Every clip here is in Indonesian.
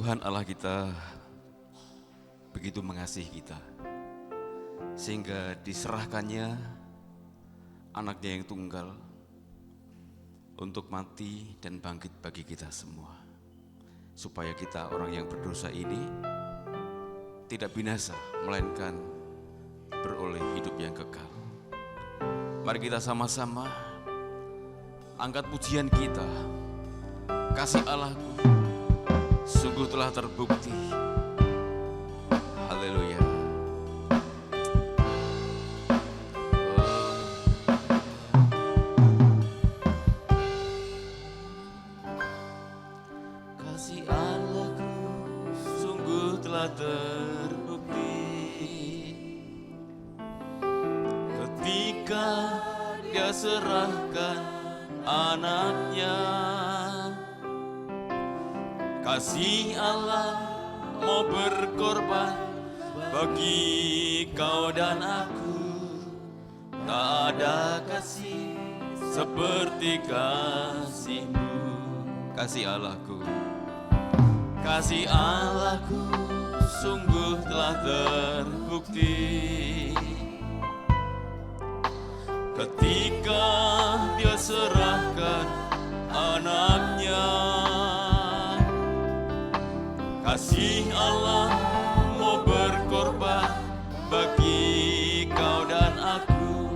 Tuhan Allah kita begitu mengasihi kita, sehingga diserahkannya anaknya yang tunggal untuk mati dan bangkit bagi kita semua, supaya kita orang yang berdosa ini tidak binasa, melainkan beroleh hidup yang kekal. Mari kita sama-sama angkat pujian kita. Kasih Allahku sungguh telah terbukti. Haleluya. Kasih Allahku sungguh telah terbukti ketika Dia serahkan anaknya. Kasih Allah mau berkorban bagi kau dan aku. Tak ada kasih seperti kasih-Mu. Kasih Allahku, kasih Allahku sungguh telah terbukti ketika Dia serahkan anaknya. Kasih Allah mau berkorban bagi kau dan aku.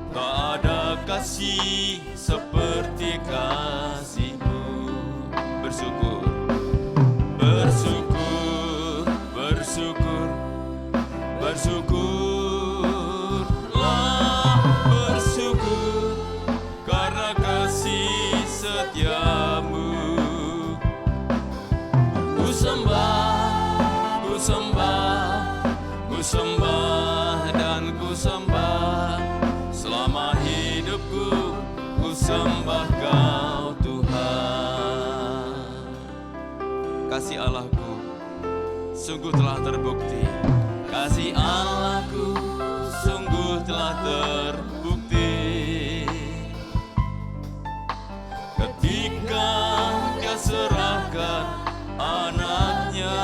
Tak ada kasih seperti kasih-Mu. Bersyukur, bersyukur, bersyukur, bersyukurlah, bersyukur karena kasih setia-Mu. Ku sembah, ku sembah, ku sembah dan ku sembah. Selama hidupku ku sembah Kau Tuhan. Kasih Allahku sungguh telah terbukti. Kasih Allahku sungguh telah terbukti ketika Dia serahkan anaknya.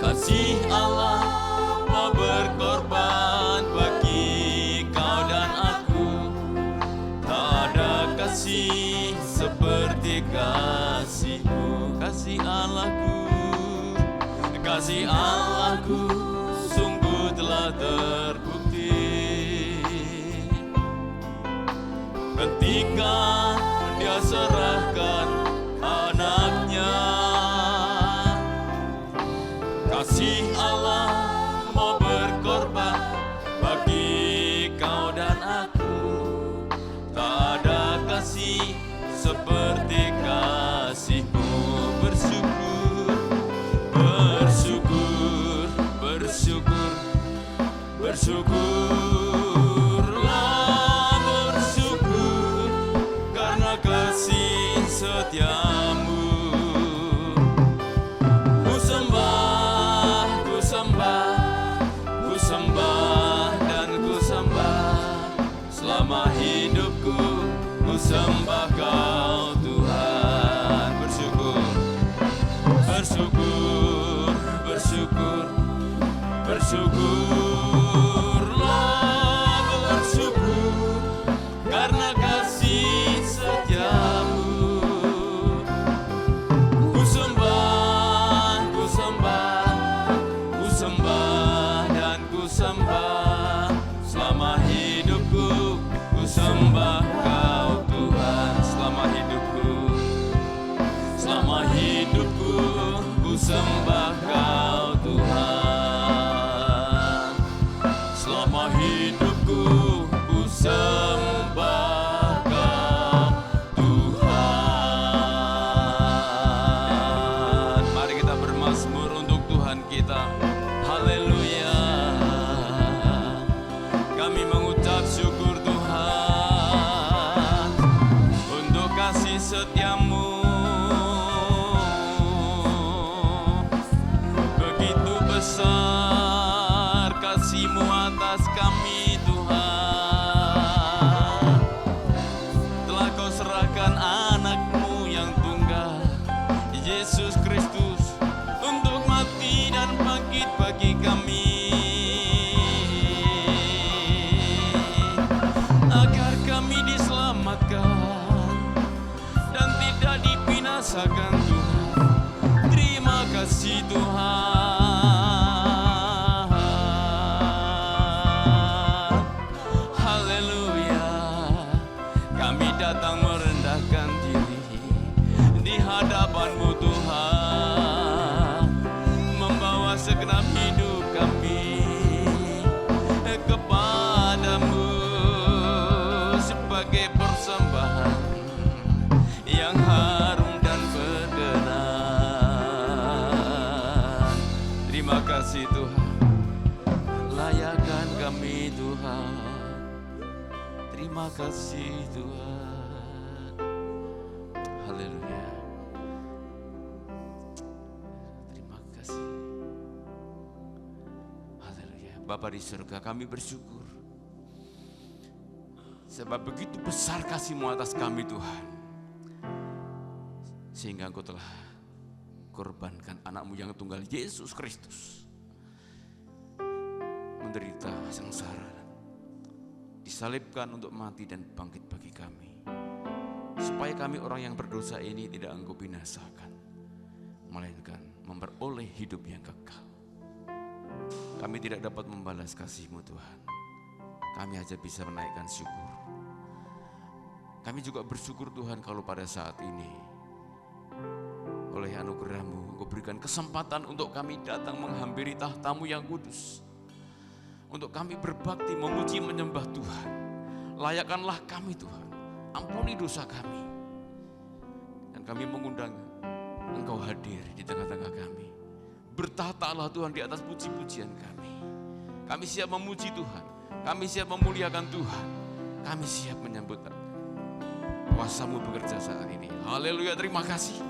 Kasih Allah mau berkorban bagi kau dan aku. Tak ada kasih seperti kasih-Mu. Kasih Allahku, kasih Allahku sungguh telah terbukti ketika Dia serahkan anaknya. Kasih Allah mau berkorban bagi kau dan aku. Tak ada kasih seperti kasih-Mu. Bersyukur, bersyukur, bersyukur, bersyukurlah, bersyukur karena kasih setia-Mu. Ku sembah, ku sembah, ku sembah dan ku sembah. Selama hidupku ku sembah Kau Tuhan. Bersyukur, bersyukur, bersyukur, bersyukurlah, bersyukur karena kasih setia-Mu. Ku sembah, ku sembah, ku sembah dan ku sembah. Selama hidupku ku sembah Kau Tuhan. Selama hidupku, selama hidupku ku sembah Kau Tuhan. Selama hidupku ku sembah Kau Tuhan. Mari kita bermazmur untuk Tuhan kita. Haleluya. Kami mengucap syukur Tuhan untuk kasih setia-Mu. Yesus Kristus untuk mati dan bangkit bagi kami, agar kami diselamatkan dan tidak dibinasakan Tuhan. Terima kasih Tuhan. Haleluya. Kami datang merendahkan diri di hadapan-Mu Tuhan, membawa segenap hidup kami kepadamu sebagai persembahan yang harum dan berkenan. Terima kasih Tuhan, layakan kami Tuhan. Terima kasih Tuhan. Haleluya. Terima kasih. Haleluya. Bapa di surga, kami bersyukur sebab begitu besar kasih-Mu atas kami Tuhan, sehingga Engkau telah korbankan anak-Mu yang tunggal Yesus Kristus menderita sengsara, disalibkan untuk mati dan bangkit bagi kami, supaya kami orang yang berdosa ini tidak Engkau binasakan, melainkan memperoleh hidup yang kekal. Kami tidak dapat membalas kasih-Mu Tuhan, kami hanya bisa menaikkan syukur. Kami juga bersyukur Tuhan kalau pada saat ini oleh anugerah-Mu Engkau berikan kesempatan untuk kami datang menghampiri tahta-Mu yang kudus, untuk kami berbakti, memuji, menyembah Tuhan. Layakanlah kami Tuhan, ampuni dosa kami, dan kami mengundang Engkau hadir di tengah-tengah kami. Bertahtalah Tuhan di atas puji-pujian kami. Kami siap memuji Tuhan, kami siap memuliakan Tuhan, kami siap menyambut kuasa-Mu bekerja saat ini. Haleluya, terima kasih.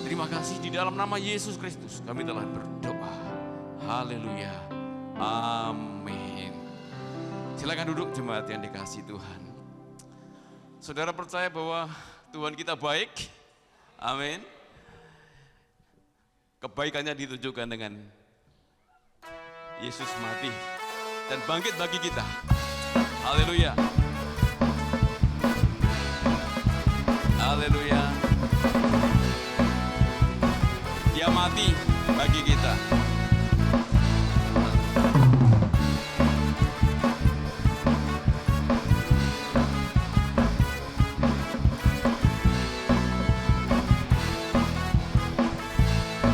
Terima kasih, di dalam nama Yesus Kristus kami telah berdoa. Haleluya. Amin. Silakan duduk jemaat yang dikasihi Tuhan. Saudara percaya bahwa Tuhan kita baik? Amin. Kebaikannya ditunjukkan dengan Yesus mati dan bangkit bagi kita. Haleluya. Haleluya. Dia mati bagi kita.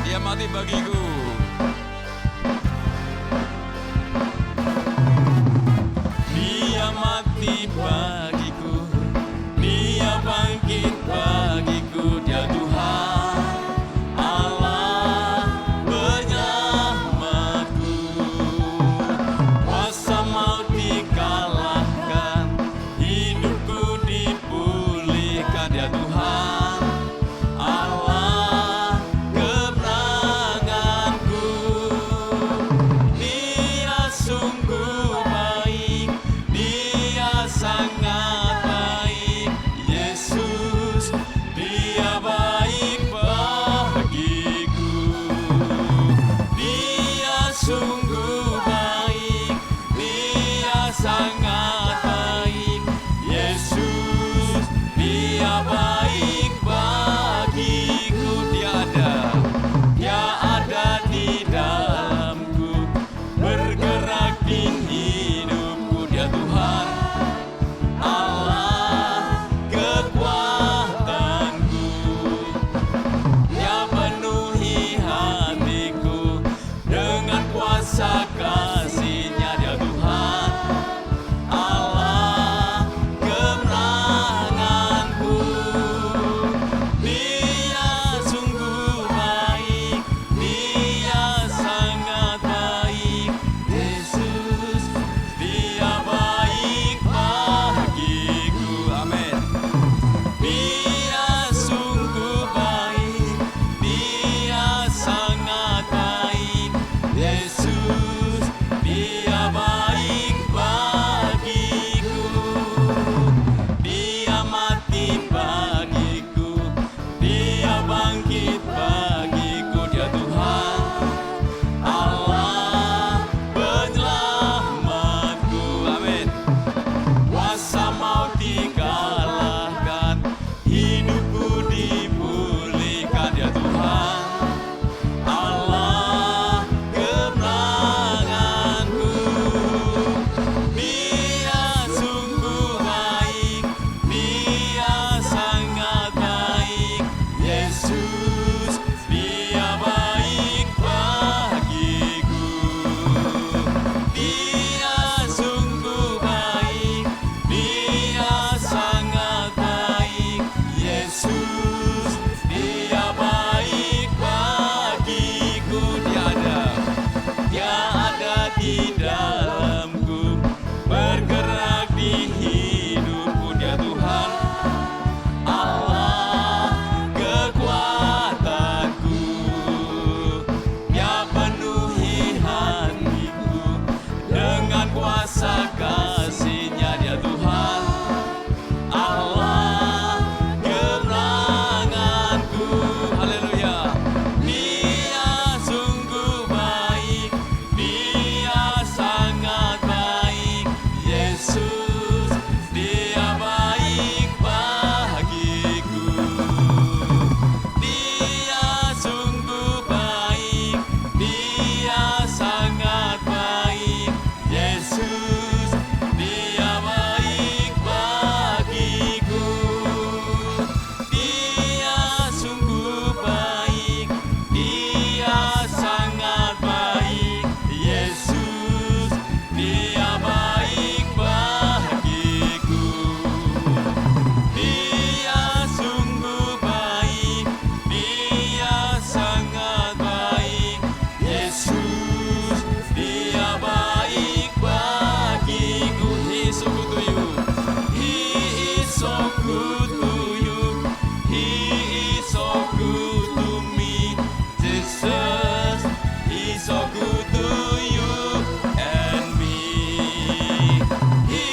Dia mati bagiku. Dia mati bagiku. Dia bangkit bagiku. Dia Tuhan Allah penyelamatku. Kuasa maut dikalahkan, hidupku dipulihkan. Dia Tuhan Allah kebenaran. Yesus, Dia baik bagiku. Dia sungguh baik, Dia sangat baik. Yesus, Dia baik bagiku. Dia ada di dalamku, bergerak di hidupku. Dia Tuhan Allah kekuatanku, Dia penuhi hatiku dengan kuasa kasih-Nya. Dia Tuhan Allah kemenanganku. Haleluya. Dia sungguh baik, Dia sangat baik. Yesus, Dia baik bagiku. Dia sungguh baik, Dia sangat baik. Yesus, Dia baik bagiku. Dia sungguh baik, Dia sangat baik. Yesus, Dia baik bagiku. Dia sungguh baik, Dia sangat baik. Yesus, Dia baik bagiku. He is so good to you. He is so good to you. He is so good to me. Jesus, He is so good to you and me. He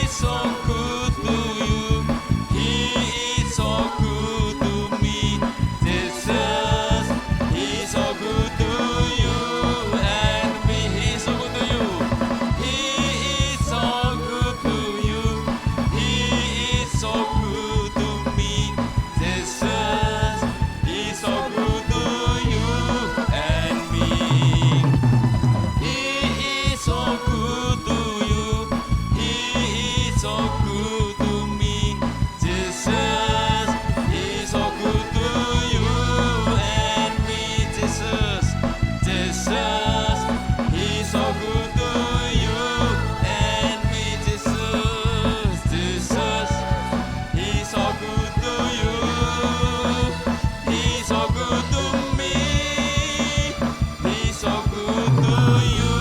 is so good to you. He is so good to me. Jesus, He is so good to you and me. He is so good to you. He is so good to you. He is so good to me. Jesus, He is so good to you and me. He is so good to you. He is so good to me. Jesus, He is so good to you and me. Jesus, Jesus, He is so good to you and me. Jesus, Jesus, He is so good to you. He is so good to me. He is so good to you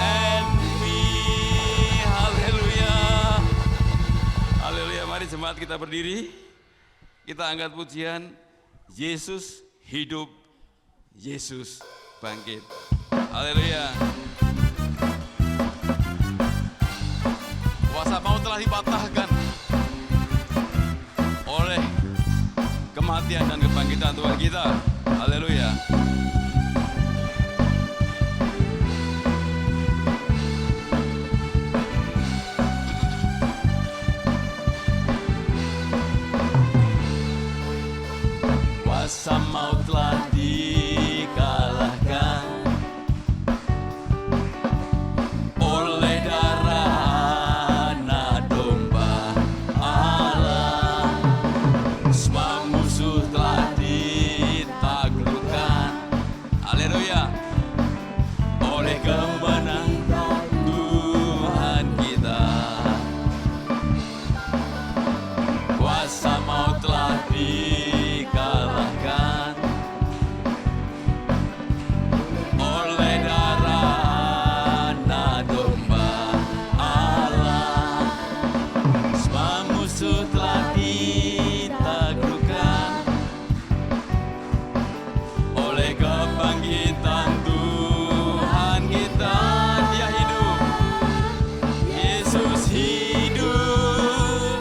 and me. Haleluya. Haleluya. Mari jemaat kita berdiri. Kita angkat pujian. Yesus hidup, Yesus bangkit. Haleluya. Kuasa maut telah dipatahkan oleh kematian dan kebangkitan Tuhan kita. Haleluya. Kuasa maut telah dikalahkan oleh darah anak domba Allah. Semua musuh telah ditaklukkan. Haleluya. Oleh kemenangan Tuhan kita. Kuasa maut telah dikalahkan oleh darah anak domba Allah. Semua musuh telah ditaklukkan oleh kebangkitan Tuhan kita. Dia hidup, Yesus hidup,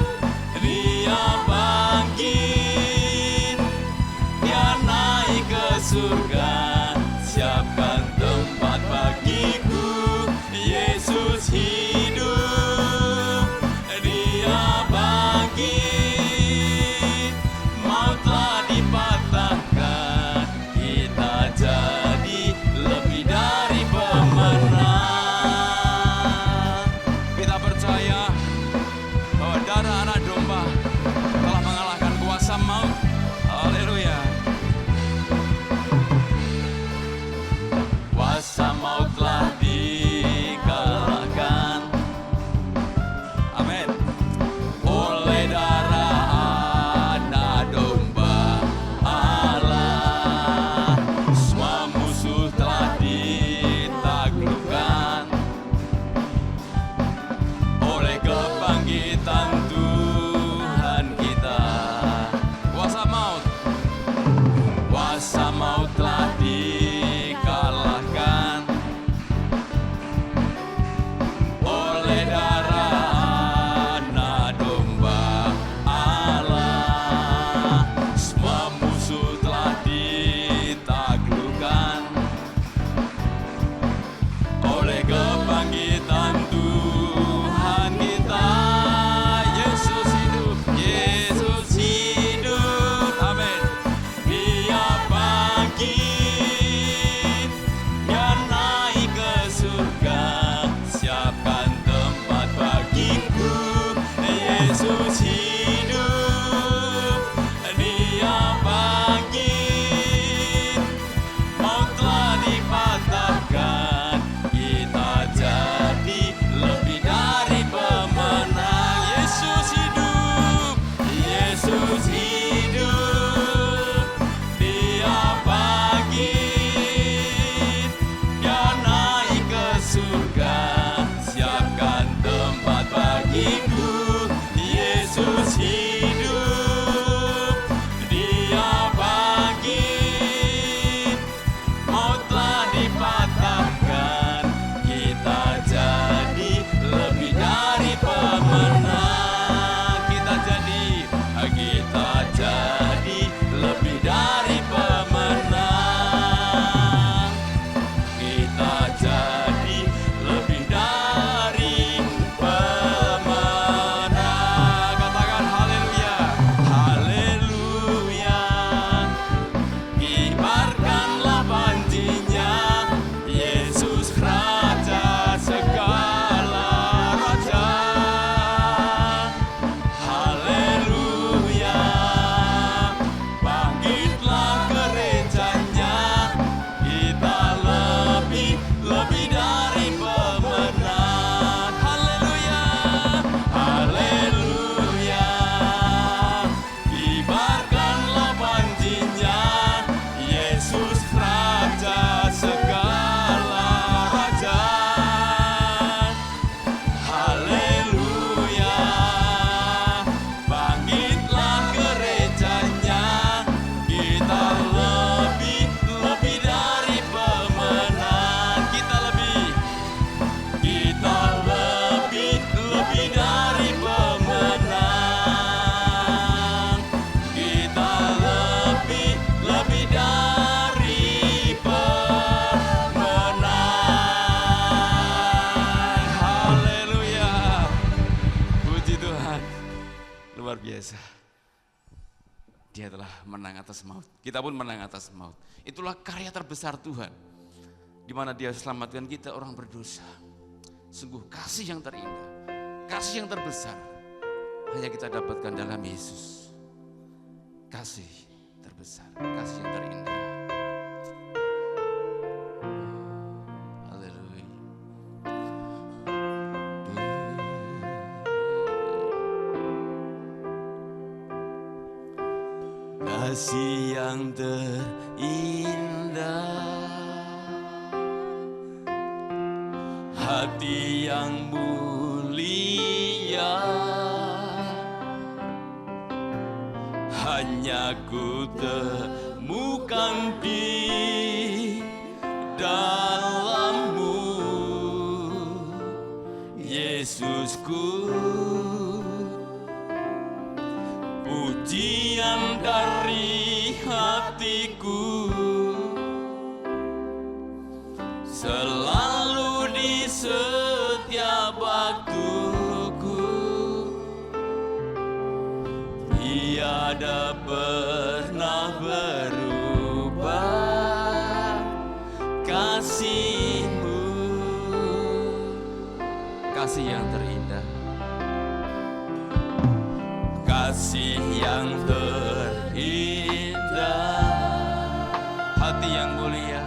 Dia bangkit, Dia naik ke surga, siapkan tempat bagiku. Yesus hidup, Dia bangkit, maut telah dipatahkan, kita jadi lebih dari pemenang. Kita percaya bahwa darah anak domba telah mengalahkan kuasa maut. Haleluya. biasa. Dia telah menang atas maut. Kita pun menang atas maut. Itulah karya terbesar Tuhan. Di mana Dia selamatkan kita orang berdosa. Sungguh kasih yang terindah, kasih yang terbesar hanya kita dapatkan dalam Yesus. Kasih terbesar, kasih yang terindah. Haleluya. Kasih yang terindah, hati yang mulia, hanya ku temukan di dalam-Mu, Yesusku. Pujian dari hatiku selalu di setiap waktuku, tiada pernah berubah kasih-Mu. Kasih yang terindah, kasih yang terindah, hati yang mulia,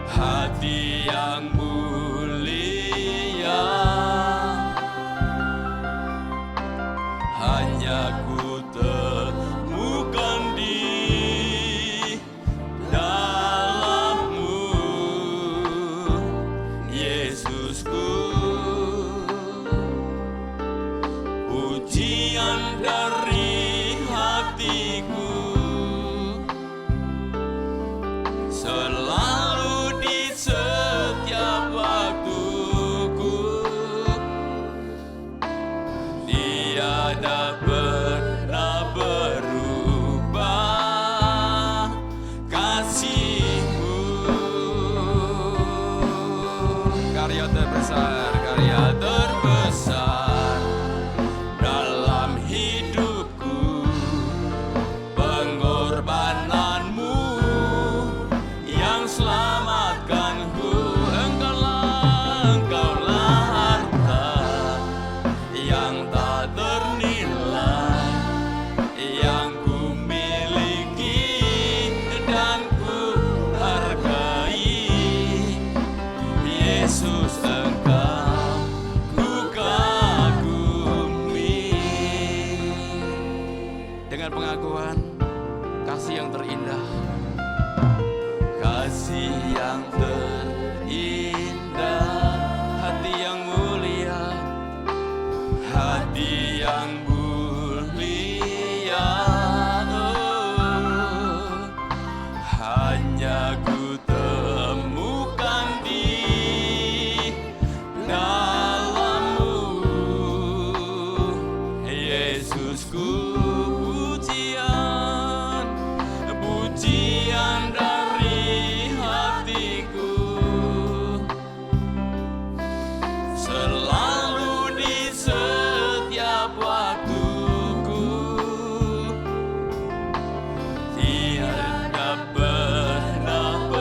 hati yang mulia, hanya ku temukan di dalam-Mu, Yesusku. Pujian dari hatiku selalu di setiap waktuku, tiada pernah berubah kasih-Mu. Karya terbesar, karya terbesar dalam hidupku, pengorbanan-Mu yang selamatkanku. Engkaulah harta yang tak ternilai, yang ku miliki dan ku hargai. Yesus, Engkau ku kagumi. Dengan pengakuan kasih yang terindah, kasih yang terindah, hati yang mulia, hati yang mulia, hanya ku temukan di dalam-Mu, Yesusku. Pujian dari hatiku selalu di setiap waktuku, tiada pernah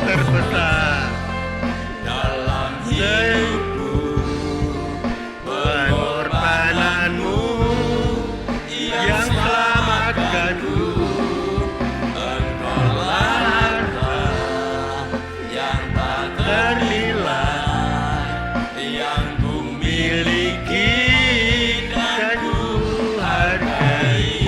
terbesar dalam hidupku, pengorbananmu yang selamatkanku. Engkaulah harta yang tak Ternilai yang ku miliki dan ku hargai.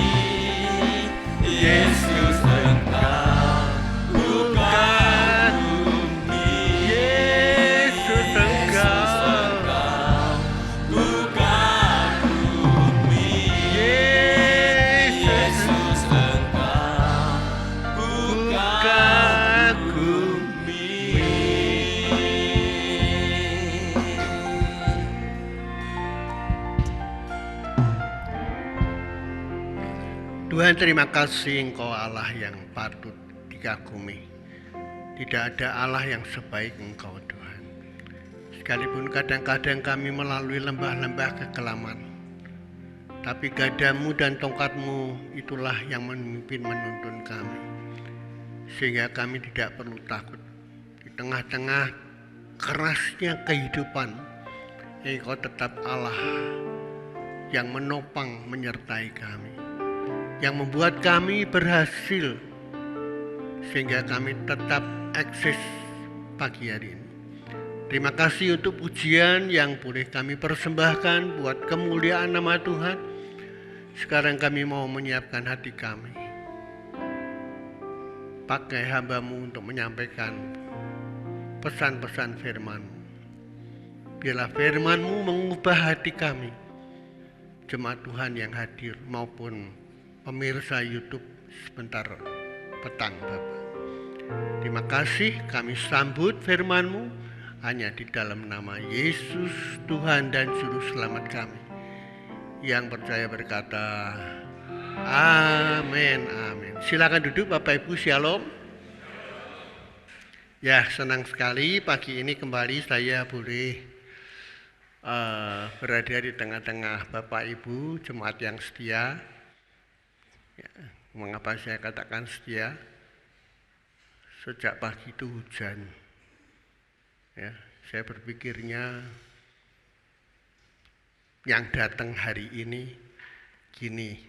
Yesus Engkau ku kagumi. Yesus Engkau, ku kagumi. Yesus Engkau ku Tuhan, terima kasih Engkau Allah yang patut dikagumi. Tidak ada Allah yang sebaik Engkau Tuhan. Sekalipun kadang-kadang kami melalui lembah-lembah kekelaman, tapi gadamu dan tongkatmu itulah yang memimpin menuntun kami. Sehingga kami tidak perlu takut. Di tengah-tengah kerasnya kehidupan, Engkau tetap Allah yang menopang menyertai kami, yang membuat kami berhasil sehingga kami tetap eksis pagi hari ini. Terima kasih untuk pujian yang boleh kami persembahkan buat kemuliaan nama Tuhan. Sekarang kami mau menyiapkan hati kami, pakai hamba-Mu untuk menyampaikan pesan-pesan firman-Mu. Biarlah firman-Mu mengubah hati kami, jemaat Tuhan yang hadir maupun pemirsa YouTube sebentar petang Bapak. Terima kasih, kami sambut firman-Mu hanya di dalam nama Yesus Tuhan dan Juru Selamat kami. Yang percaya berkata, amin, amin. Silakan duduk Bapak Ibu, shalom. Ya, senang sekali pagi ini kembali saya boleh berada di tengah-tengah Bapak Ibu, jemaat yang setia. Ya, mengapa saya katakan setia? Sejak pagi itu hujan. Ya, saya berpikirnya yang datang hari ini gini.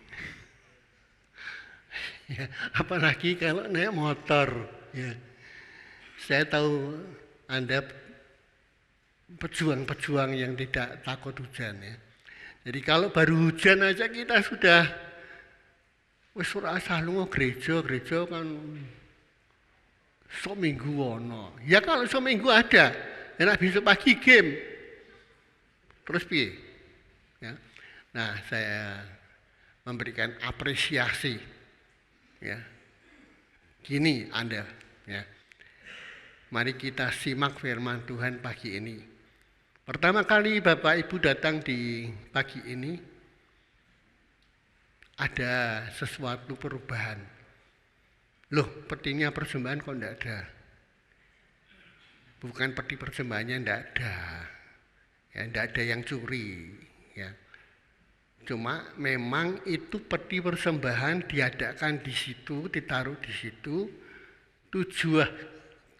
Ya, apalagi kalau naik motor. Ya. Saya tahu Anda pejuang-pejuang yang tidak takut hujan ya. Jadi kalau baru hujan aja kita sudah wis ora asah lunga gereja kan seminggu ono. Ya kalau seminggu ada, enak besok pagi game. Terus piye? Ya. Nah, saya memberikan apresiasi ya. Gini Anda ya. Mari kita simak firman Tuhan pagi ini. Pertama kali Bapak Ibu datang di pagi ini, ada sesuatu perubahan. Loh, petinya persembahan kok enggak ada? Bukan peti persembahannya enggak ada. Ya, enggak ada yang curi, ya. Cuma memang itu peti persembahan diadakan di situ, ditaruh di situ.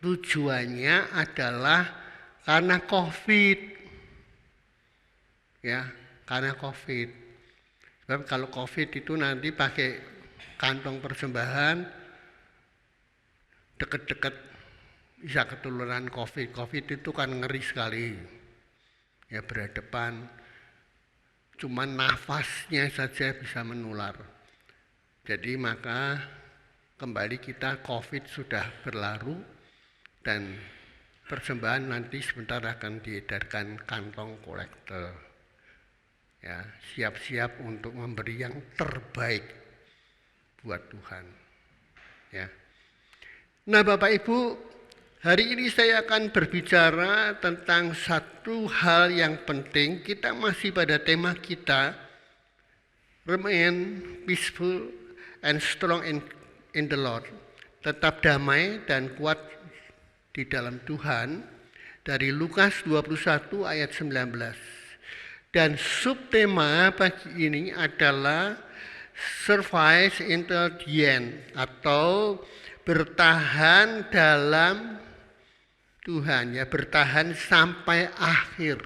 Tujuannya adalah karena COVID. Ya, karena COVID. Sebab kalau COVID itu nanti pakai kantong persembahan, deket-deket bisa ketularan COVID. COVID itu kan ngeri sekali. Ya, berhadapan. Cuma nafasnya saja bisa menular. Jadi maka kembali kita COVID sudah berlalu dan persembahan nanti sebentar akan diedarkan kantong kolektor. Ya, siap-siap untuk memberi yang terbaik buat Tuhan. Ya. Nah, Bapak Ibu, hari ini saya akan berbicara tentang satu hal yang penting. Kita masih pada tema kita, remain peaceful and strong in the Lord. Tetap damai dan kuat di dalam Tuhan, dari Lukas 21 ayat 19. Dan subtema pagi ini adalah survive until the end, atau bertahan dalam Tuhan, ya bertahan sampai akhir.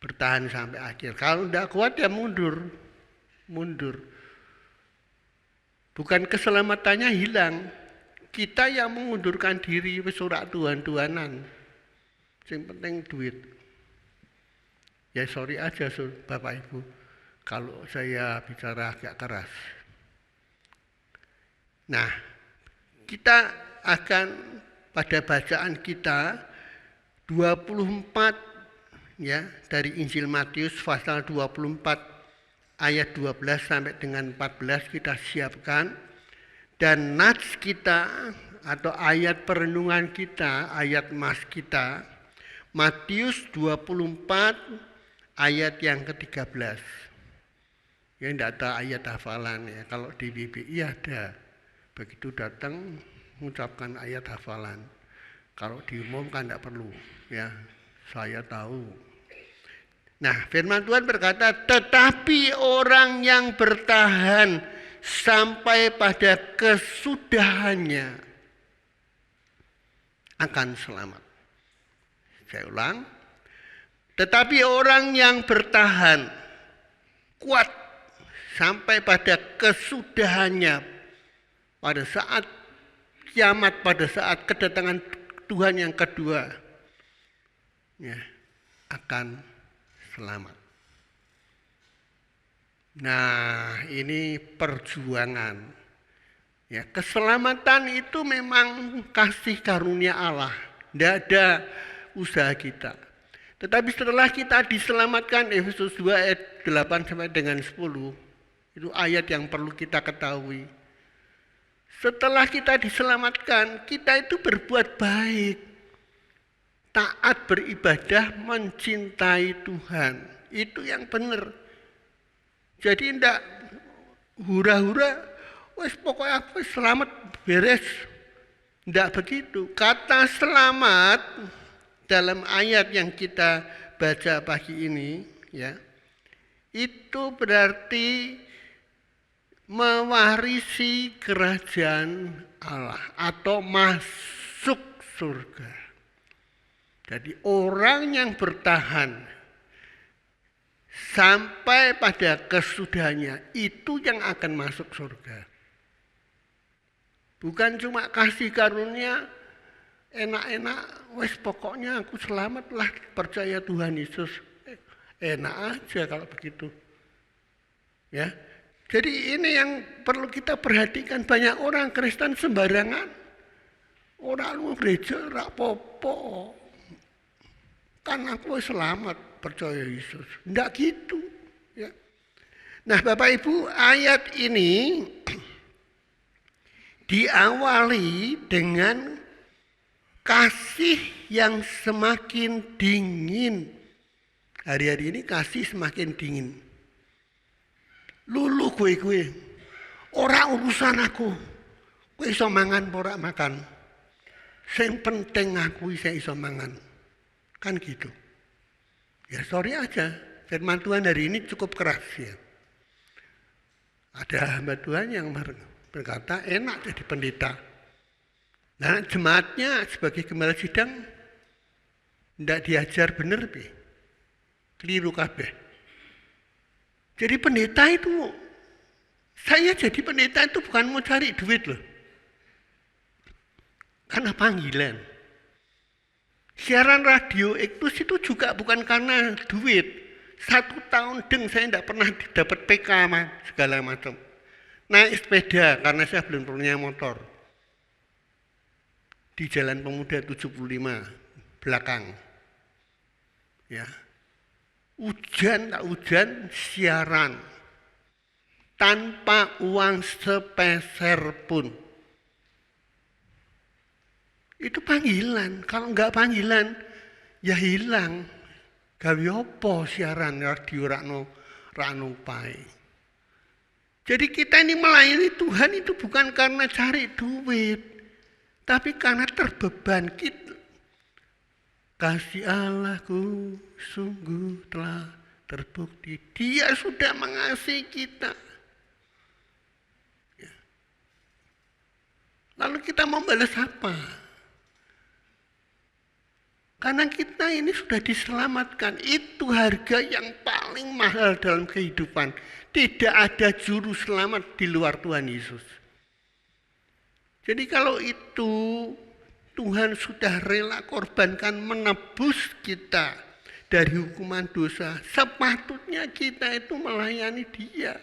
Bertahan sampai akhir. Kalau tidak kuat ya mundur. Bukan keselamatannya hilang. Kita yang mengundurkan diri wis ora tuhan-tuhanan. Yang penting duit. Ya sorry aja Bapak Ibu kalau saya bicara agak keras. Nah, kita akan pada bacaan kita 24 ya dari Injil Matius pasal 24 ayat 12 sampai dengan 14 kita siapkan, dan nats kita atau ayat perenungan kita, ayat mas kita Matius 24 ayat yang ke-13. Ya tidak ada ayat hafalan ya, kalau di BBI ada. Begitu datang mengucapkan ayat hafalan. Kalau diumumkan tidak perlu ya. Saya tahu. Nah, firman Tuhan berkata, tetapi orang yang bertahan sampai pada kesudahannya akan selamat. Saya ulang. Tetapi orang yang bertahan kuat sampai pada kesudahannya, pada saat kiamat, pada saat kedatangan Tuhan yang kedua, ya, akan selamat. Nah, ini perjuangan. Ya, keselamatan itu memang kasih karunia Allah. Tidak ada usaha kita. Tetapi setelah kita diselamatkan, Efesus 2 ayat 8 sampai dengan 10, itu ayat yang perlu kita ketahui. Setelah kita diselamatkan, kita itu berbuat baik, taat beribadah, mencintai Tuhan. Itu yang benar. Jadi tidak hura-hura, wes pokoknya aku selamat beres. Tidak begitu. Kata selamat dalam ayat yang kita baca pagi ini, ya, itu berarti mewarisi kerajaan Allah atau masuk surga. Jadi orang yang bertahan sampai pada kesudahannya itu yang akan masuk surga. Bukan cuma kasih karunia enak-enak, wes pokoknya aku selamatlah percaya Tuhan Yesus. Enak aja kalau begitu. Ya. Jadi ini yang perlu kita perhatikan, banyak orang Kristen sembarangan. Orang lu gereja rak popo. Kan aku selamat percaya Yesus. Tidak gitu. Ya. Nah Bapak Ibu, ayat ini diawali dengan kasih yang semakin dingin. Hari-hari ini kasih semakin dingin. Lulu kue. Ora urusan aku. Kue iso mangan ora makan. Sing penting aku iso mangan. Kan gitu. Ya sorry aja. Firman Tuhan hari ini cukup keras ya. Ada hamba Tuhan yang berkata enak jadi pendeta. Nah jemaatnya sebagai gembala sidang tidak diajar bener pi. Keliru kabeh. Jadi pendeta itu, saya jadi pendeta itu bukan mau cari duit loh. Karena panggilan. Siaran radio itu juga bukan karena duit. 1 tahun saya tidak pernah dapat PK segala macam. Naik sepeda karena saya belum punya motor. Di Jalan Pemuda 75 belakang. Ya. Hujan tak hujan siaran tanpa uang sepeser pun. Itu panggilan. Kalau enggak panggilan ya hilang. Gawe apa siaran radio rakno pai. Jadi kita ini melayani Tuhan itu bukan karena cari duit, tapi karena terbeban kita. Kasih Allahku sungguh telah terbukti. Dia sudah mengasihi kita. Ya. Lalu kita mau balas apa? Karena kita ini sudah diselamatkan. Itu harga yang paling mahal dalam kehidupan. Tidak ada juru selamat di luar Tuhan Yesus. Jadi kalau itu Tuhan sudah rela korbankan menebus kita dari hukuman dosa, sepatutnya kita itu melayani Dia.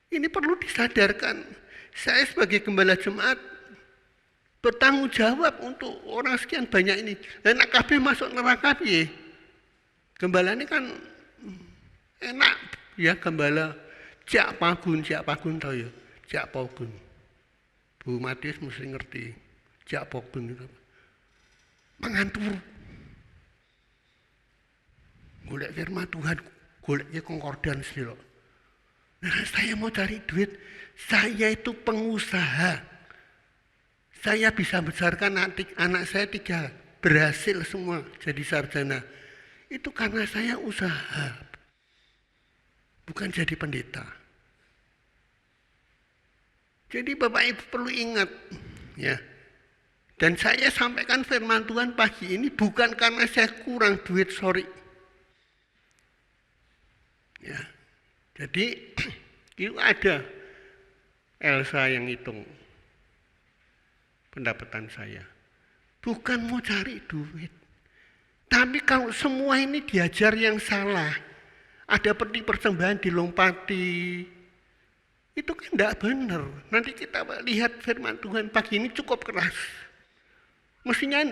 Ini perlu disadarkan. Saya sebagai gembala jemaat bertanggung jawab untuk orang sekian banyak ini. Dan nak kabeh masuk neraka piye? Gembala ini kan enak ya, gembala jak pagun tau ya, jak pagun. Bu Matius mesti ngerti jak pagun itu. Mengantur. Golek firman Tuhan, goleknya konkordan sih loh. Nah, saya mau cari duit, saya itu pengusaha. Saya bisa besarkan anak saya 3, berhasil semua jadi sarjana. Itu karena saya usaha, bukan jadi pendeta. Jadi Bapak Ibu perlu ingat, ya. Dan saya sampaikan firman Tuhan pagi ini bukan karena saya kurang duit, sorry. Ya. Jadi itu ada Elsa yang hitung pendapatan saya. Bukan mau cari duit. Tapi kalau semua ini diajar yang salah, ada peti persembahan dilompati, itu kan tidak benar. Nanti kita lihat firman Tuhan pagi ini cukup keras. Mestinya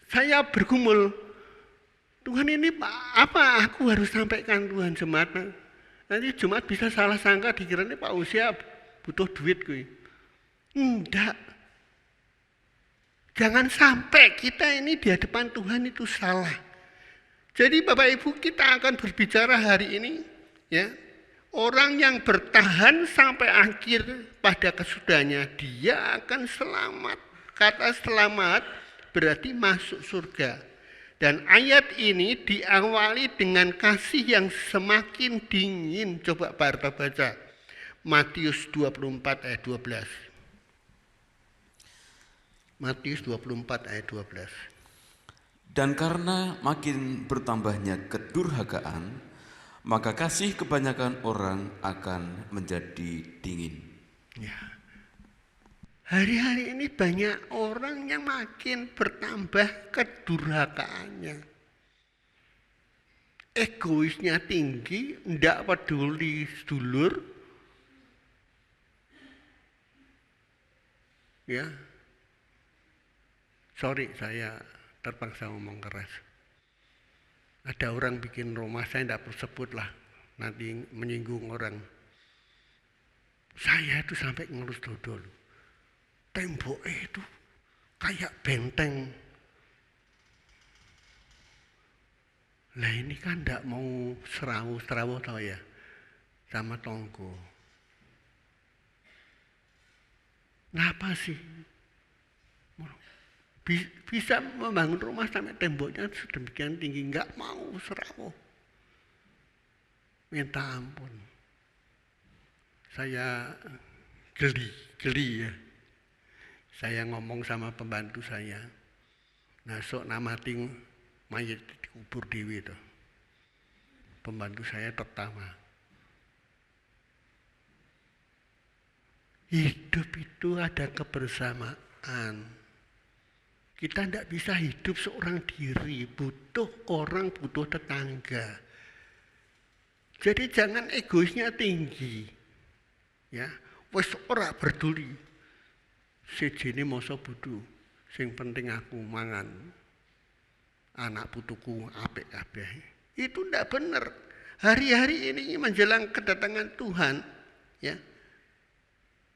saya bergumul, Tuhan ini apa aku harus sampaikan Tuhan jemaat. Nanti jemaat bisa salah sangka dikiranya Pak Usia butuh duit gue. Enggak. Jangan sampai kita ini di hadapan Tuhan itu salah. Jadi Bapak Ibu kita akan berbicara hari ini, ya, orang yang bertahan sampai akhir pada kesudahannya dia akan selamat. Kata selamat berarti masuk surga. Dan ayat ini diawali dengan kasih yang semakin dingin. Coba Pak Arta baca Matius 24 ayat 12. Matius 24 ayat 12. Dan karena makin bertambahnya kedurhakaan, maka kasih kebanyakan orang akan menjadi dingin. Ya. Hari-hari ini banyak orang yang makin bertambah kedurhakaannya. Egoisnya tinggi, tidak peduli sedulur. Ya. Sorry, saya terpaksa ngomong keras. Ada orang bikin rumah, saya tidak perlu sebut lah, nanti menyinggung orang. Saya itu sampai ngurus dodol. Temboknya itu kayak benteng. Lah ini kan tidak mau serawuh tau ya, sama tonggo. Ngapa sih? Bisa membangun rumah sampai temboknya sedemikian tinggi, nggak mau serawuh. Minta ampun. Saya geli ya. Saya ngomong sama pembantu saya, nasok nama ting mayat dikubur dewi itu. Pembantu saya tertawa. Hidup itu ada kebersamaan. Kita tidak bisa hidup seorang diri, butuh orang, butuh tetangga. Jadi jangan egoisnya tinggi. Ya, wis ora peduli. Sejene masa butuh, sing penting aku mangan. Anak putuku apik kabeh. Itu tidak benar. Hari-hari ini menjelang kedatangan Tuhan, ya.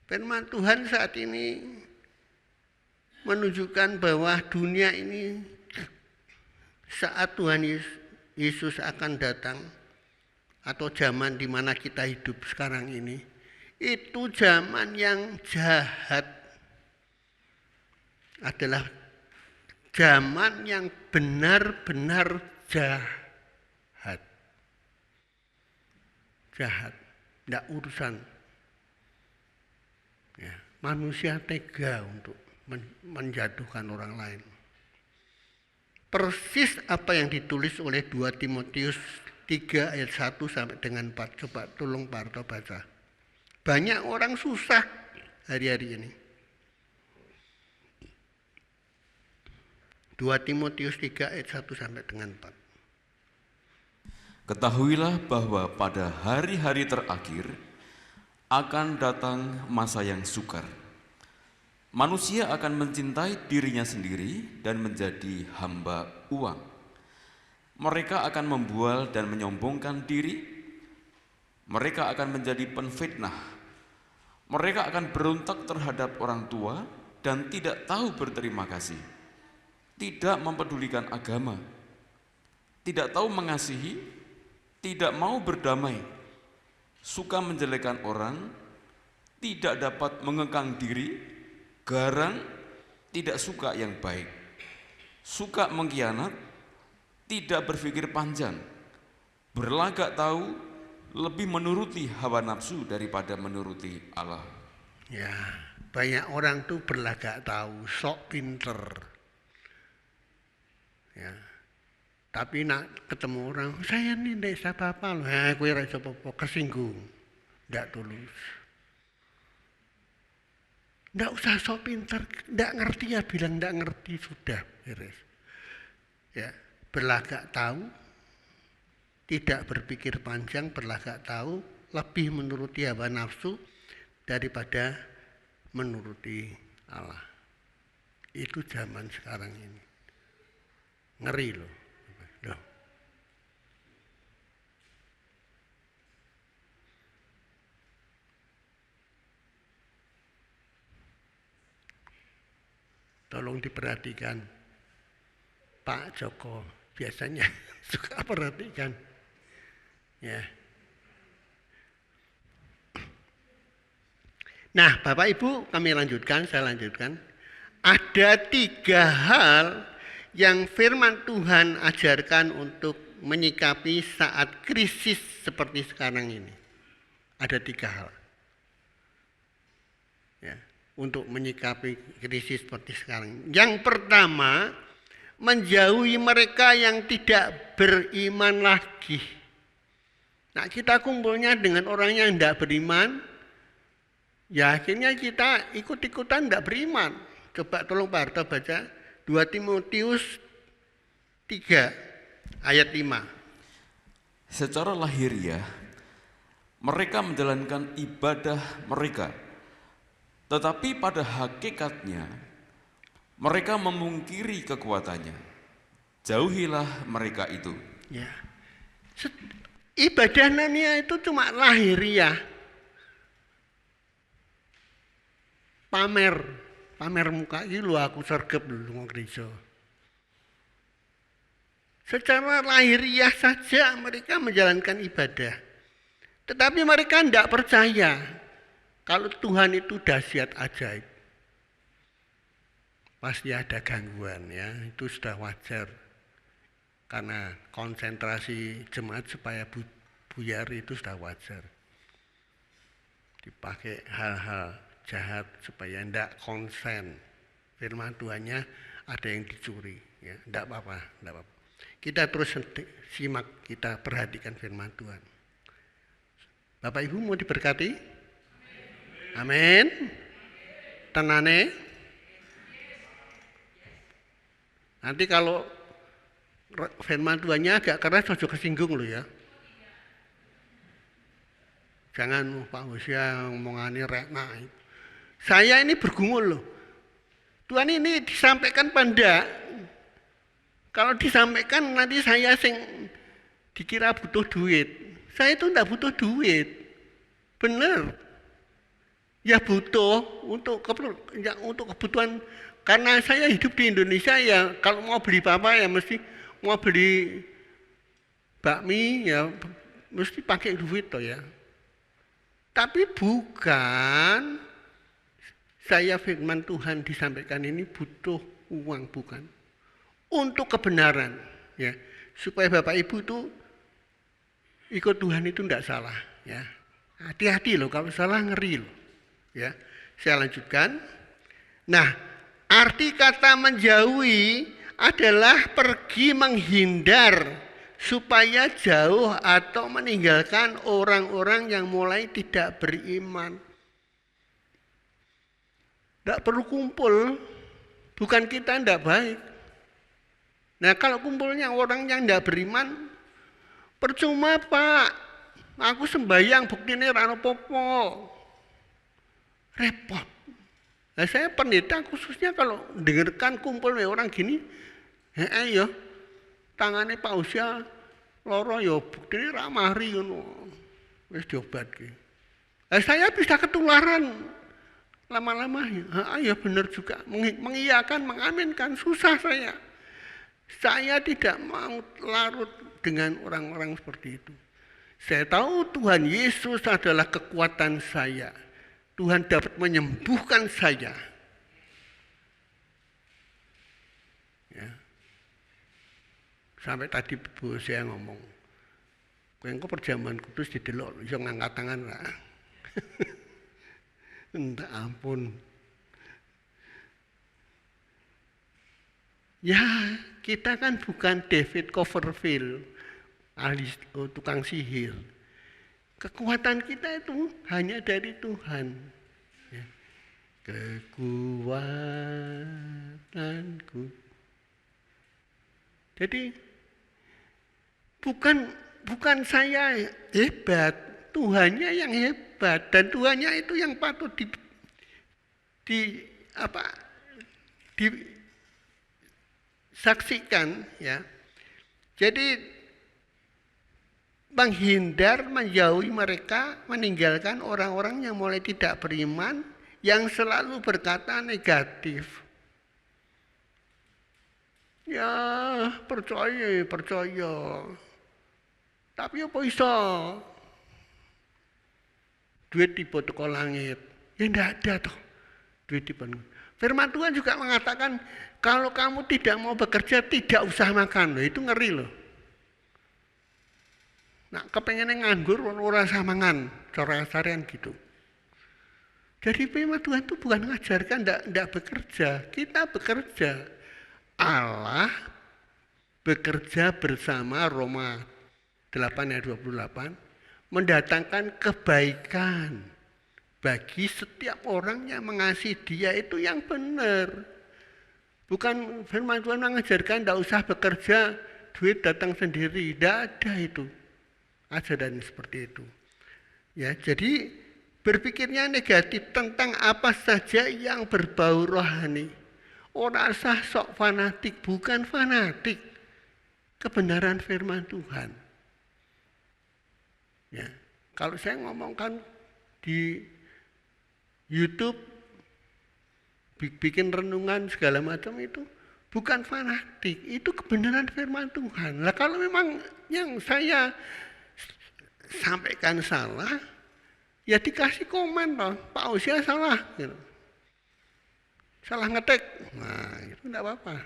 Firman Tuhan saat ini menunjukkan bahwa dunia ini saat Tuhan Yesus akan datang atau zaman di mana kita hidup sekarang ini, itu zaman yang jahat, adalah zaman yang benar-benar jahat. Jahat, tidak urusan. Ya, manusia tega untuk menjatuhkan orang lain. Persis apa yang ditulis oleh 2 Timotius 3 ayat 1 sampai dengan 4. Coba tolong Pak Arto baca. Banyak orang susah hari-hari ini. 2 Timotius 3 ayat 1 sampai dengan 4. Ketahuilah bahwa pada hari-hari terakhir akan datang masa yang sukar. Manusia akan mencintai dirinya sendiri dan menjadi hamba uang. Mereka akan membual dan menyombongkan diri. Mereka akan menjadi penfitnah. Mereka akan berontak terhadap orang tua dan tidak tahu berterima kasih. Tidak mempedulikan agama. Tidak tahu mengasihi. Tidak mau berdamai. Suka menjelekkan orang. Tidak dapat mengekang diri. Garang, tidak suka yang baik, suka mengkhianat, tidak berpikir panjang, berlagak tahu, lebih menuruti hawa nafsu daripada menuruti Allah. Ya, banyak orang tuh berlagak tahu, sok pinter. Ya. Tapi nak ketemu orang, saya ini tidak apa-apa loh, aku rasa apa-apa, kesinggung, tidak tulus. Tidak usah sok pinter, tidak ngerti ya bilang tidak ngerti, sudah beres. Ya, berlagak tahu, tidak berpikir panjang, berlagak tahu, lebih menuruti hawa nafsu daripada menuruti Allah. Itu zaman sekarang ini. Ngeri loh. Tolong diperhatikan. Pak Joko biasanya suka perhatikan. Ya. Nah, Bapak Ibu, kami lanjutkan, saya lanjutkan. Ada 3 hal yang firman Tuhan ajarkan untuk menyikapi saat krisis seperti sekarang ini. Ada 3 hal. Ya. Untuk menyikapi krisis seperti sekarang. Yang pertama, menjauhi mereka yang tidak beriman lagi. Nah, kita kumpulnya dengan orang yang tidak beriman, ya akhirnya kita ikut-ikutan tidak beriman. Coba tolong Pak Harto baca 2 Timotius 3 ayat 5. Secara lahiriah, mereka menjalankan ibadah mereka. Tetapi pada hakikatnya, mereka memungkiri kekuatannya. Jauhilah mereka itu. Ya. Ibadah Nania itu cuma lahiriah. Pamer muka ini lu aku sergap dulu ngomong gereja. Secara lahiriah saja mereka menjalankan ibadah. Tetapi mereka tidak percaya. Kalau Tuhan itu dahsyat ajaib, pasti ada gangguan ya, itu sudah wajar. Karena konsentrasi jemaat supaya buyar itu sudah wajar. Dipakai hal-hal jahat supaya tidak konsen. Firman Tuhannya ada yang dicuri, ya, tidak apa-apa. Kita terus simak, kita perhatikan firman Tuhan. Bapak Ibu mau diberkati? Amin. Tenane. Nanti kalau firman Tuhannya agak keras, ojo kesinggung loh ya. Jangan Pak Hosea ngomongani rekna. Saya ini bergumul loh. Tuhan ini disampaikan pada. Kalau disampaikan nanti saya dikira butuh duit. Saya itu tidak butuh duit. Benar. Ya butuh untuk kebutuhan, karena saya hidup di Indonesia ya kalau mau beli apa ya mesti mau beli bakmi ya mesti pakai duit toh ya. Tapi bukan saya firman Tuhan disampaikan ini butuh uang, bukan. Untuk kebenaran ya, supaya Bapak Ibu tuh ikut Tuhan itu tidak salah ya. Hati-hati loh, kalau salah ngeri loh. Ya, saya lanjutkan. Nah, Arti kata menjauhi adalah pergi menghindar supaya jauh atau meninggalkan orang-orang yang mulai tidak beriman. Tidak perlu kumpul, bukan kita tidak baik. Nah kalau kumpulnya orang yang tidak beriman, percuma Pak, aku sembahyang buktinya rano popo, repot. Nah saya pendeta khususnya kalau dengarkan kumpul orang gini, ya tangannya Pak Usia loro ya buktinya ramahri ngono, wis diobatke. Nah saya bisa ketularan lama-lama ya benar juga, mengiyakan, mengaminkan, susah saya. Saya tidak mau larut dengan orang-orang seperti itu. Saya tahu Tuhan Yesus adalah kekuatan saya. Tuhan dapat menyembuhkan saya. Ya. Sampai tadi Bu saya ngomong, engko perjamuan kudus didelok iso ngangkat tangan lah. Entah ampun. Ya, kita kan bukan David Copperfield, ahli tukang sihir. Kekuatan kita itu hanya dari Tuhan. Ya. Kekuatanku. Jadi bukan saya hebat, Tuhannya yang hebat, dan Tuhannya itu yang patut disaksikan, ya. Jadi menghindar, menjauhi mereka, meninggalkan orang-orang yang mulai tidak beriman, yang selalu berkata negatif. Ya percaya. Tapi apa iso? Duit tiba teko langit. Ya tidak ada toh. Duit tiba. Firman Tuhan juga mengatakan, kalau kamu tidak mau bekerja, tidak usah makan. Loh, itu ngeri loh. Nah, kepengennya nganggur, ora usah mangan, cara seharian gitu. Jadi firman Tuhan itu bukan mengajarkan tidak bekerja, kita bekerja. Allah bekerja bersama, Roma 8 ayat 28, mendatangkan kebaikan bagi setiap orang yang mengasihi Dia, itu yang benar. Bukan firman Tuhan mengajarkan tidak usah bekerja, duit datang sendiri, tidak ada itu. Ajaran seperti itu. Ya, jadi berpikirnya negatif tentang apa saja yang berbau rohani. Orang sah sok fanatik, bukan fanatik. Kebenaran firman Tuhan. Ya, kalau saya ngomongkan di YouTube, bikin renungan segala macam itu bukan fanatik, itu kebenaran firman Tuhan. Nah kalau memang yang saya sampaikan salah, ya dikasih komen loh, Pak Usia salah, gitu. Salah ngetik, nah itu enggak apa-apa.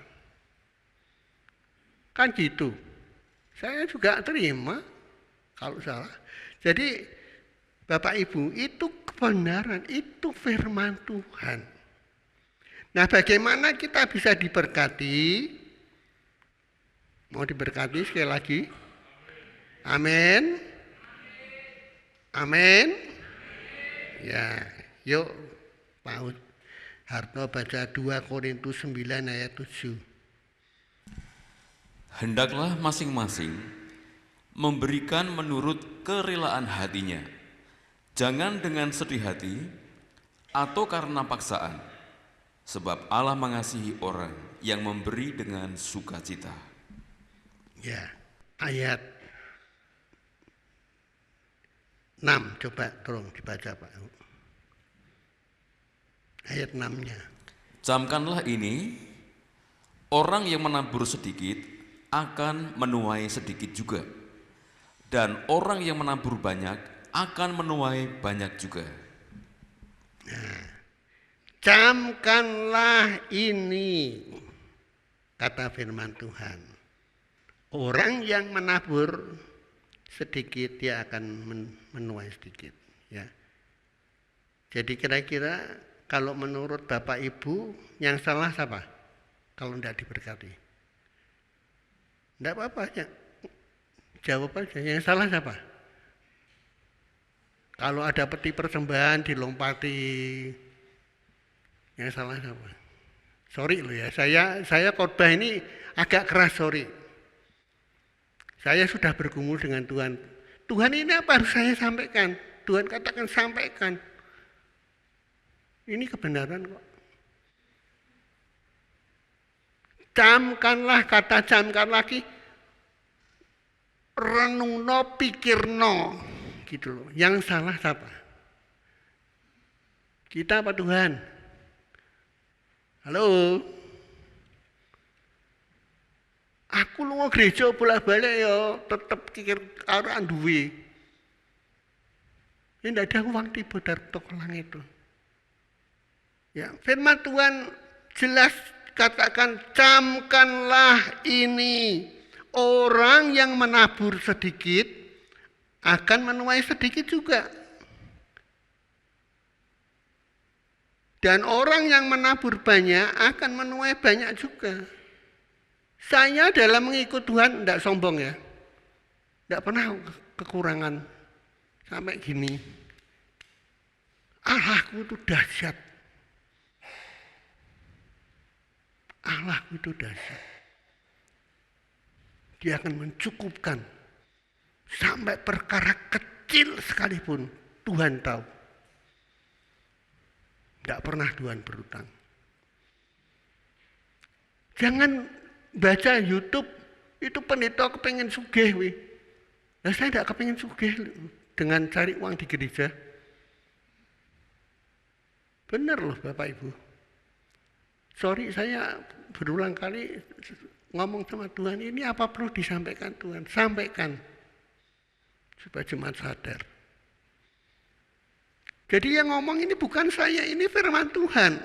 Kan gitu. Saya juga terima kalau salah. Jadi Bapak Ibu, itu kebenaran, itu firman Tuhan. Nah bagaimana kita bisa diberkati? Mau diberkati sekali lagi? Amin. Amin. Ya, yuk Pak Harto baca 2 Korintus 9 ayat 7. Hendaklah masing-masing memberikan menurut kerelaan hatinya, jangan dengan sedih hati atau karena paksaan, sebab Allah mengasihi orang yang memberi dengan sukacita. Ya, ayat 6, coba tolong dibaca Pak. Ayat 6-nya. Camkanlah ini, orang yang menabur sedikit akan menuai sedikit juga, dan orang yang menabur banyak akan menuai banyak juga. Nah, camkanlah ini, kata firman Tuhan. Orang yang menabur sedikit, dia akan menuai sedikit. Ya. Jadi kira-kira Kalau menurut Bapak Ibu, yang salah siapa? Kalau tidak diberkati. Tidak apa-apa ya. Jawab aja, yang salah siapa? Kalau ada peti persembahan dilompati, yang salah siapa? Sorry loh ya, saya khotbah ini agak keras, sorry. Saya sudah bergumul dengan Tuhan. Tuhan, ini apa harus saya sampaikan? Tuhan katakan sampaikan. Ini kebenaran kok. Camkanlah, kata camkan lagi, renungno, pikirno, gitu loh. Yang salah siapa? Kita apa Tuhan? Halo? Aku lunga gereja bolak-balik ya, tetep kikir karo duwe. Ini tidak ada uang tiba dari toko langit itu. Ya, firman Tuhan jelas katakan, camkanlah ini. Orang yang menabur sedikit akan menuai sedikit juga. Dan orang yang menabur banyak akan menuai banyak juga. Saya dalam mengikut Tuhan tidak sombong ya. Tidak pernah kekurangan. Sampai gini. Allahku itu dahsyat. Allahku itu dahsyat. Dia akan mencukupkan. Sampai perkara kecil sekalipun Tuhan tahu. Tidak pernah Tuhan berutang. Jangan baca YouTube, itu pendeta kepengen sugih. Nah, saya tidak kepengen sugih dengan cari uang di gereja. Benar loh Bapak Ibu. Sorry, saya berulang kali ngomong sama Tuhan, ini apa perlu disampaikan Tuhan? Sampaikan. Supaya jemaat sadar. Jadi yang ngomong ini bukan saya, ini firman Tuhan.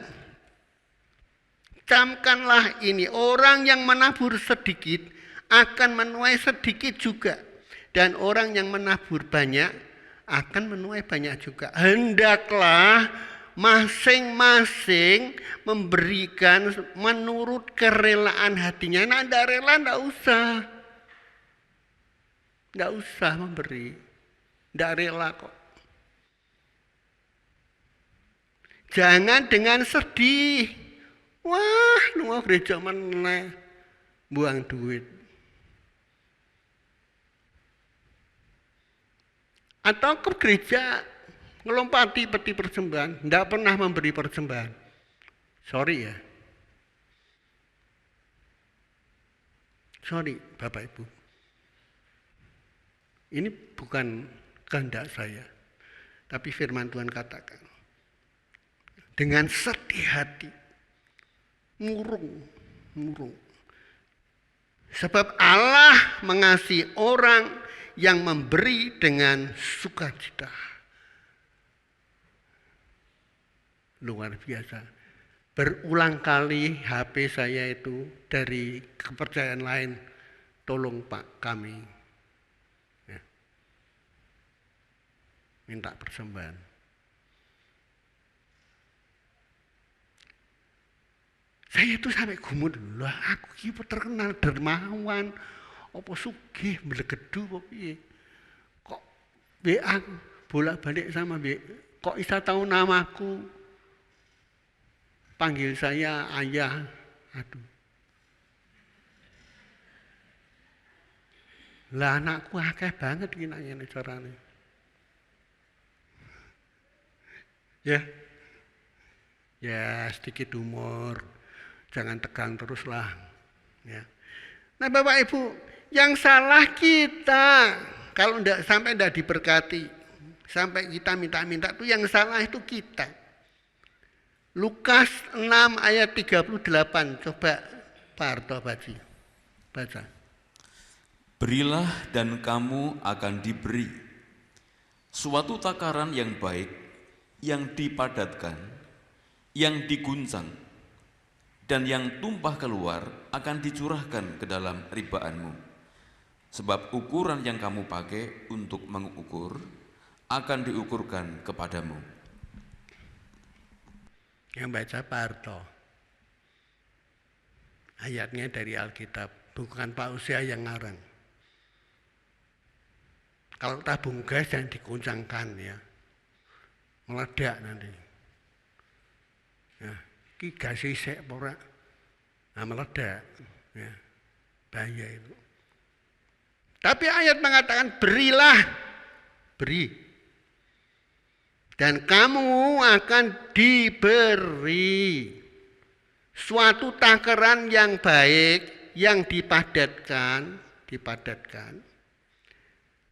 Camkanlah ini, orang yang menabur sedikit akan menuai sedikit juga. Dan orang yang menabur banyak akan menuai banyak juga. Hendaklah masing-masing memberikan menurut kerelaan hatinya. Nah, tidak rela, tidak usah. Tidak usah memberi. Tidak rela kok. Jangan dengan sedih. Wah, nunggu gereja meneh. Buang duit. Atau ke gereja ngelompati peti persembahan. Tidak pernah memberi persembahan. Sorry ya. Sorry Bapak Ibu. Ini bukan kehendak saya. Tapi firman Tuhan katakan. Dengan sedih hati. Murung. Sebab Allah mengasihi orang yang memberi dengan sukacita. Luar biasa. Berulang kali HP saya itu dari kepercayaan lain. Tolong Pak kami. Ya. Minta persembahan. Saya itu sampai gumut, lah aku iki terkenal dermawan, apa sugih melegedu apa piye. Kok WA bolak-balik sama kok bisa tahu namaku. Panggil saya ayah. Aduh. Lah anakku akeh banget iki nak ngene carane. Ya. Ya, sedikit humor. Jangan tegang teruslah. Ya. Nah Bapak Ibu, yang salah kita. Kalau sampai tidak diberkati, sampai kita minta-minta itu yang salah itu kita. Lukas 6 ayat 38. Coba Pak Arto baca. Berilah dan kamu akan diberi. Suatu takaran yang baik, yang dipadatkan, yang diguncang, dan yang tumpah keluar akan dicurahkan ke dalam ribaanmu. Sebab ukuran yang kamu pakai untuk mengukur akan diukurkan kepadamu. Yang baca Pak Harto. Ayatnya dari Alkitab, bukan Pak Usia yang ngarang. Kalau tabung gas yang dikuncangkan ya, meledak nanti. Ya, ki gas isek ora, nah meledak. Ya, bahaya itu. Tapi ayat mengatakan berilah, beri. Dan kamu akan diberi suatu takaran yang baik, yang dipadatkan.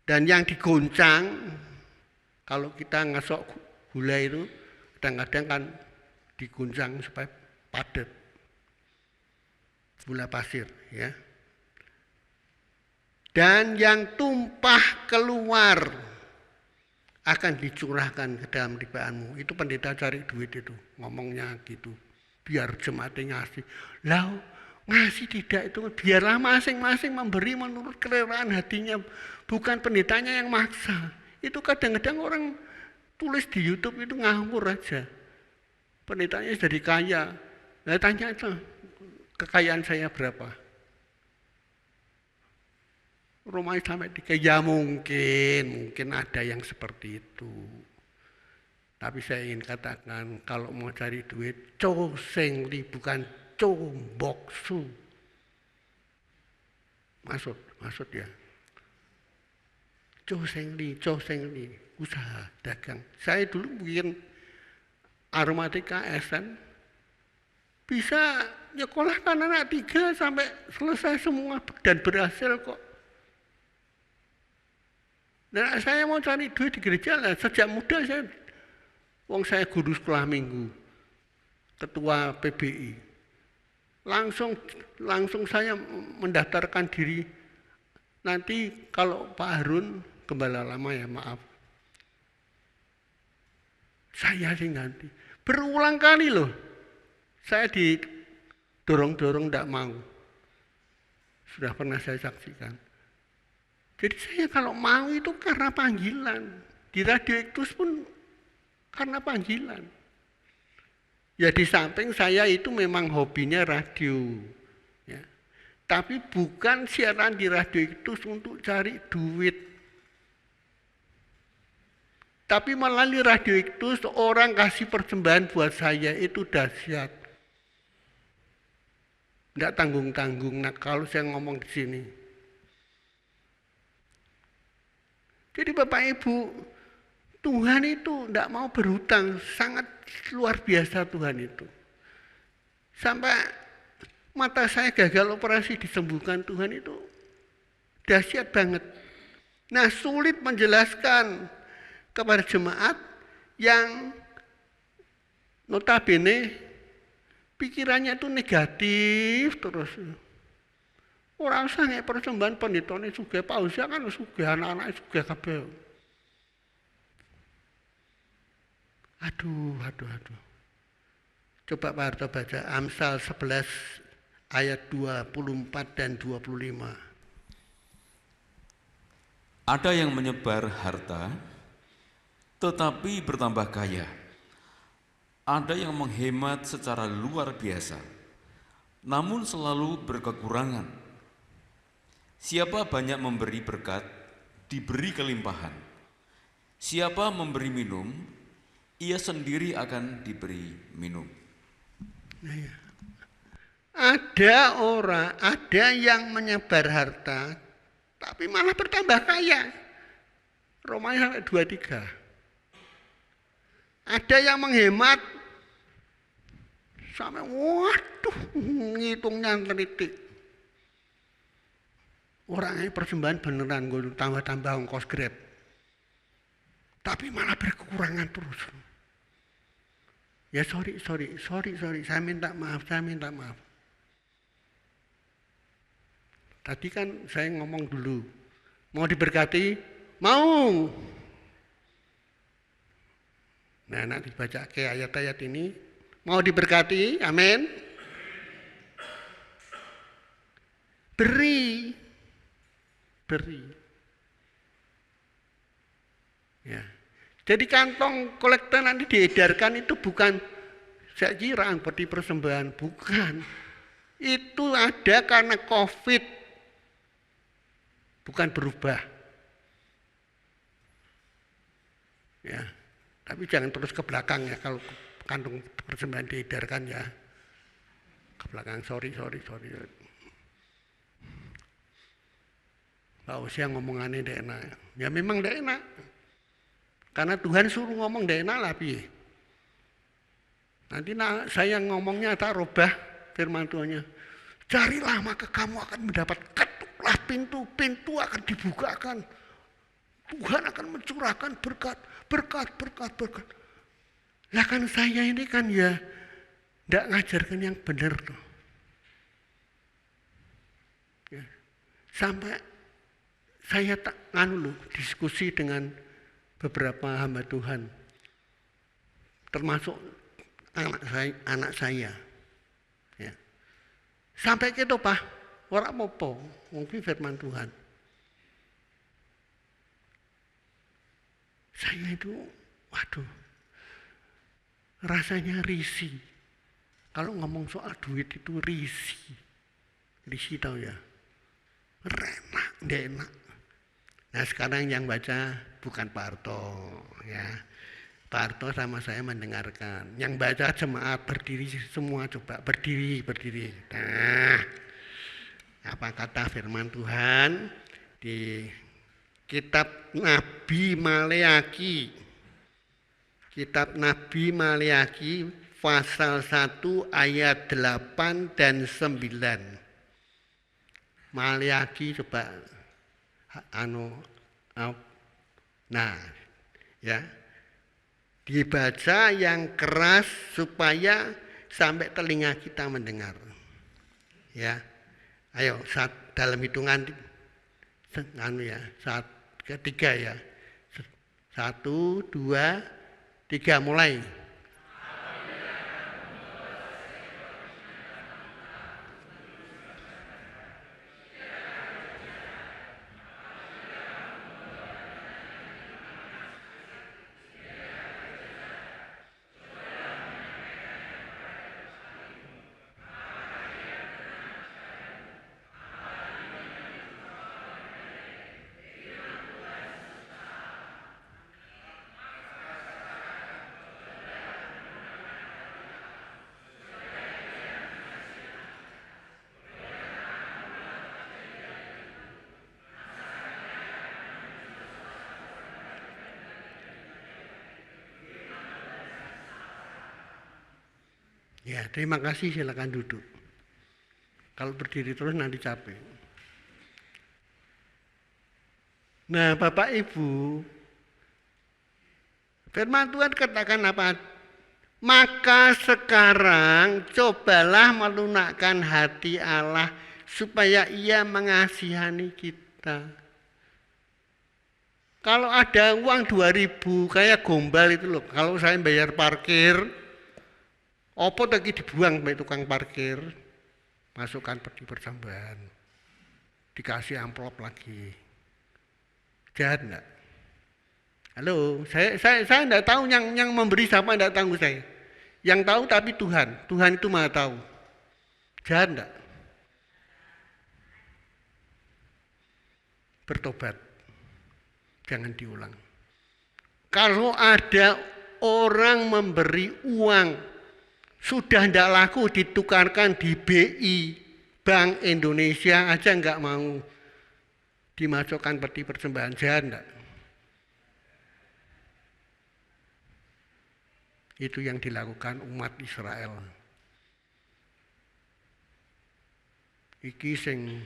Dan yang diguncang, kalau kita ngesok gula itu, kadang-kadang kan diguncang supaya padat. Gula pasir, ya. Dan yang tumpah keluar akan dicurahkan ke dalam tibaanmu. Itu pendeta cari duit itu, ngomongnya gitu. Biar jemaatnya ngasih. Lah, ngasih tidak itu, biarlah masing-masing memberi menurut kerelaan hatinya. Bukan pendetanya yang maksa. Itu kadang-kadang orang tulis di YouTube itu ngawur aja. Pendetanya jadi kaya. Nah, tanya aja, kekayaan saya berapa? Rumahnya sampai 3, ya mungkin ada yang seperti itu. Tapi saya ingin katakan, kalau mau cari duit, co sengli bukan co boksu. Maksud ya. Co sengli, usaha dagang. Saya dulu bikin aromatika SN, bisa nyekolahkan anak 3 sampai selesai semua dan berhasil kok. Dan saya mau cari duit di gereja lah. Sejak muda saya guru sekolah minggu, ketua PBI. Langsung saya mendaftarkan diri. Nanti kalau Pak Harun, gembala lama ya maaf. Saya sih nanti. Berulang kali loh. Saya didorong-dorong tidak mau. Sudah pernah saya saksikan. Jadi saya kalau mau itu karena panggilan. Di Radio Iktus pun karena panggilan. Ya di samping saya itu memang hobinya radio. Ya. Tapi bukan siaran di Radio Iktus untuk cari duit. Tapi melalui Radio Iktus orang kasih persembahan buat saya itu dahsyat. Tidak tanggung-tanggung. Nah kalau saya ngomong di sini. Jadi Bapak Ibu, Tuhan itu tidak mau berhutang, sangat luar biasa Tuhan itu. Sampai mata saya gagal operasi disembuhkan Tuhan itu dahsyat banget. Nah sulit menjelaskan kepada jemaat yang notabene pikirannya itu negatif terus. Orang sange persembahan pendetone sugih pausia kan sugih anak-anak sugih kabeh. Aduh. Coba Pak Harto baca Amsal 11 ayat 24 dan 25. Ada yang menyebar harta tetapi bertambah kaya. Ada yang menghemat secara luar biasa namun selalu berkekurangan. Siapa banyak memberi berkat, diberi kelimpahan. Siapa memberi minum, ia sendiri akan diberi minum. Ada yang menyebar harta, tapi malah bertambah kaya. Romanya sampai 23. Ada yang menghemat, sampai waduh, ngitungnya teliti. Orangnya persembahan beneran gue tambah-tambah ongkos Grab. Tapi malah berkekurangan terus. Ya sorry, saya minta maaf. Tadi kan saya ngomong dulu, mau diberkati, mau. Nah, nanti baca ke ayat-ayat ini, mau diberkati, amin. Beri. Ya. Jadi kantong kolektor nanti diedarkan itu bukan Saya kira peti persembahan, bukan. Itu ada karena COVID, bukan berubah. Ya, tapi jangan terus ke belakang ya kalau kantung persembahan diedarkan ya. Ke belakang, sorry. Pak Usia ngomongannya tidak enak. Ya memang tidak enak. Karena Tuhan suruh ngomong tidak enak lah piye. Nanti saya ngomongnya tak robah firman Tuhannya. Carilah maka kamu akan mendapat, ketuklah pintu akan dibukakan. Tuhan akan mencurahkan berkat. Lah kan saya ini kan ya tidak ngajarkan yang benar tuh. Ya. Sampai saya tak diskusi dengan beberapa hamba Tuhan, termasuk anak saya. Ya. Sampai gitu Pak, orang apa? Mungkin firman Tuhan. Saya itu, waduh, rasanya risih. Kalau ngomong soal duit itu risih. Risih tahu ya? Enak. Nah sekarang yang baca bukan Pak Harto, ya. Pak Harto sama saya mendengarkan. Yang baca jemaat berdiri semua, coba berdiri. Nah, apa kata firman Tuhan di Kitab Nabi Maleaki. Kitab Nabi Maleaki pasal 1 ayat 8 dan 9. Maleaki coba nah ya. Dibaca yang keras supaya sampai telinga kita mendengar. Ya. Ayo dalam hitungan ketiga ya. 1, 2, 3 mulai. Ya, terima kasih, silakan duduk. Kalau berdiri terus nanti capek. Nah, Bapak Ibu, firman Tuhan katakan apa? Maka sekarang cobalah melunakkan hati Allah supaya Ia mengasihani kita. Kalau ada uang 2.000 kayak gombal itu loh, kalau saya bayar parkir, opo lagi dibuang sama tukang parkir, masukkan peti persembahan, dikasih amplop lagi. Jahat enggak? Halo, saya enggak tahu yang memberi siapa, enggak tahu saya. Yang tahu tapi Tuhan itu Maha tahu. Jahat enggak? Bertobat, jangan diulang. Kalau ada orang memberi uang sudah tidak laku ditukarkan di BI, Bank Indonesia aja enggak mau dimasukkan peti persembahan, jahat enggak? Itu yang dilakukan umat Israel. Iki sing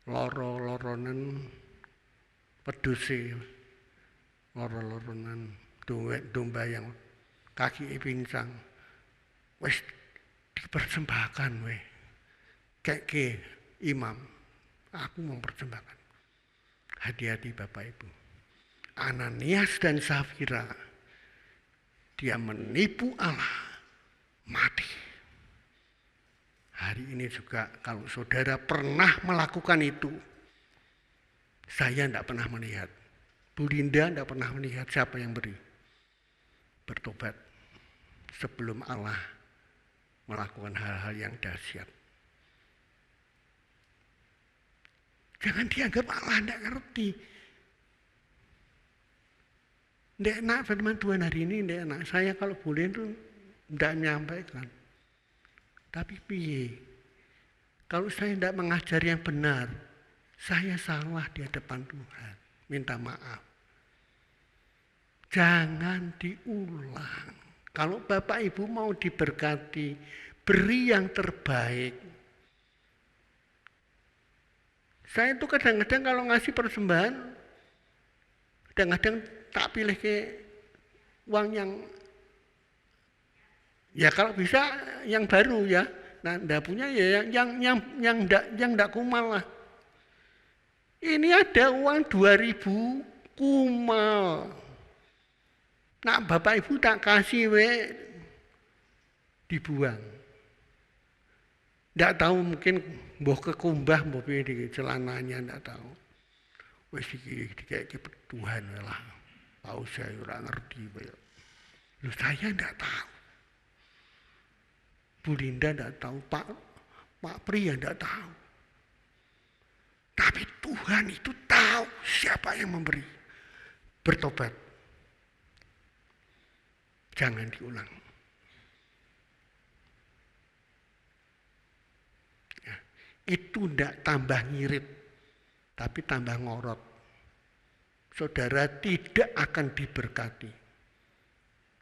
loro-loronen peduse, loro-loronen domba yang kaki pincang, wes dipersembahkan weh. Kayak imam, aku mempersembahkan. Hati-hati Bapak Ibu. Ananias dan Safira, dia menipu Allah, mati. Hari ini juga kalau saudara pernah melakukan itu, saya tidak pernah melihat, Bu Linda tidak pernah melihat siapa yang beri. Bertobat, sebelum Allah melakukan hal-hal yang dahsyat. Jangan dianggap Allah tidak ngerti. Tidak enak firman Tuhan hari ini, tidak enak. Saya kalau boleh itu tidak menyampaikan. Tapi piye? Kalau saya tidak mengajar yang benar, saya salah di hadapan Tuhan. Minta maaf. Jangan diulang. Kalau Bapak Ibu mau diberkati, beri yang terbaik. Saya itu kadang-kadang kalau ngasih persembahan, kadang-kadang tak pilih ke uang yang, ya kalau bisa yang baru ya. Nah, ndak punya ya yang ndak kumal lah. Ini ada uang 2.000 kumal. Nah, Bapak Ibu tak kasih dibuang. Ndak tahu mungkin mbah kekumbah mbah di celananya ndak tahu. Wis iki Tuhan lah. Tahu saya ora ngerti bae. Lu saya ndak tahu. Bu Linda ndak tahu, Pak Pri ndak tahu. Tapi Tuhan itu tahu siapa yang memberi. Bertobat. Jangan diulang. Ya, itu ndak tambah ngirit, tapi tambah ngorot. Saudara tidak akan diberkati.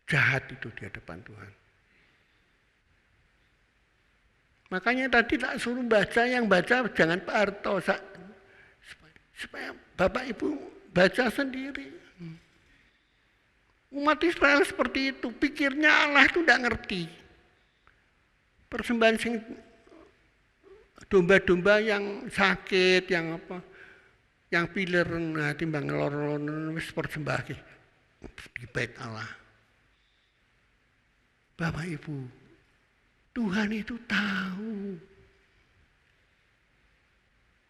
Jahat itu di hadapan Tuhan. Makanya tadi tak suruh baca, yang baca jangan Pak Harto. Supaya Bapak Ibu baca sendiri. Umat Israel seperti itu, pikirnya Allah itu tidak ngerti. Persembahan sing domba-domba yang sakit, yang apa, yang piler, nah timbang lor-lor wis persembah di bait Allah. Bapak Ibu, Tuhan itu tahu.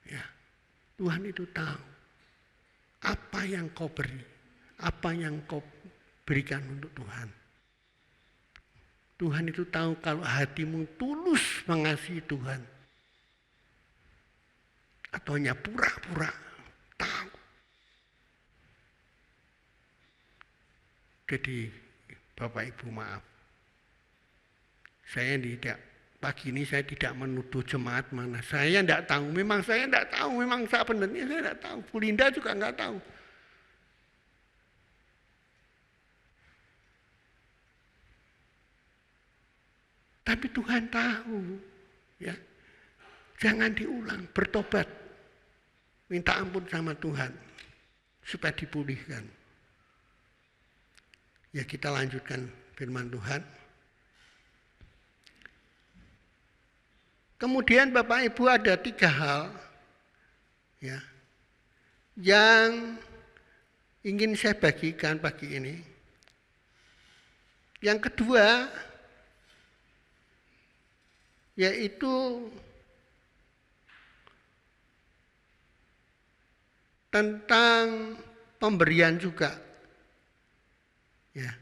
Ya, Tuhan itu tahu apa yang kau beri, apa yang kau berikan untuk Tuhan. Tuhan itu tahu kalau hatimu tulus mengasihi Tuhan. Atau hanya pura-pura tahu. Jadi Bapak Ibu maaf. Saya tidak, pagi ini saya tidak menuduh jemaat mana. Saya tidak tahu, memang saya tidak tahu, memang sebenarnya saya tidak tahu. Bu Linda juga tidak tahu. Tapi Tuhan tahu, ya. Jangan diulang, bertobat. Minta ampun sama Tuhan supaya dipulihkan. Ya, kita lanjutkan firman Tuhan. Kemudian Bapak Ibu ada 3 hal ya yang ingin saya bagikan pagi ini. Yang kedua yaitu tentang pemberian juga. Ya.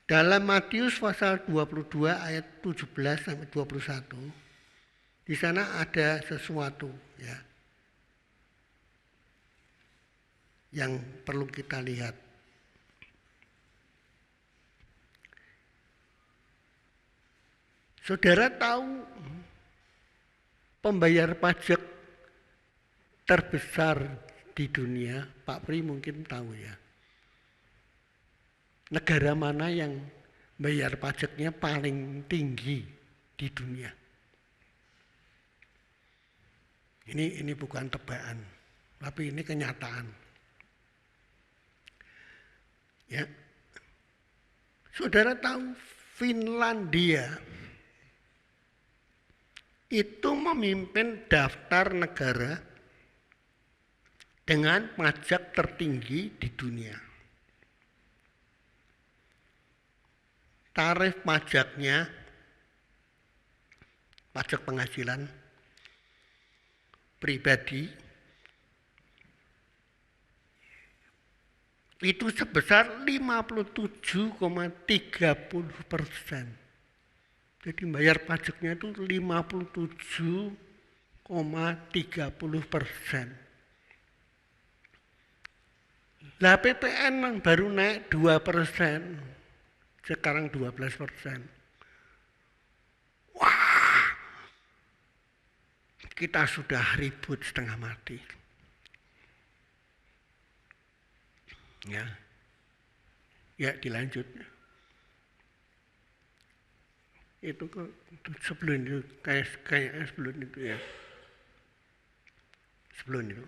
Dalam Matius pasal 22 ayat 17 sampai 21, di sana ada sesuatu ya yang perlu kita lihat. Saudara tahu pembayar pajak terbesar di dunia, Pak Pri mungkin tahu ya. Negara mana yang bayar pajaknya paling tinggi di dunia? Ini bukan tebakan, tapi ini kenyataan. Ya. Saudara tahu Finlandia itu memimpin daftar negara dengan pajak tertinggi di dunia. Tarif pajaknya, pajak penghasilan pribadi itu sebesar 57,30%. Jadi bayar pajaknya itu 57,30%. Lah PPN baru naik 2%, sekarang 12%. Wah, kita sudah ribut setengah mati. Ya dilanjut. Itu kok sebelum itu kayak sebelum itu ya. Sebelumnya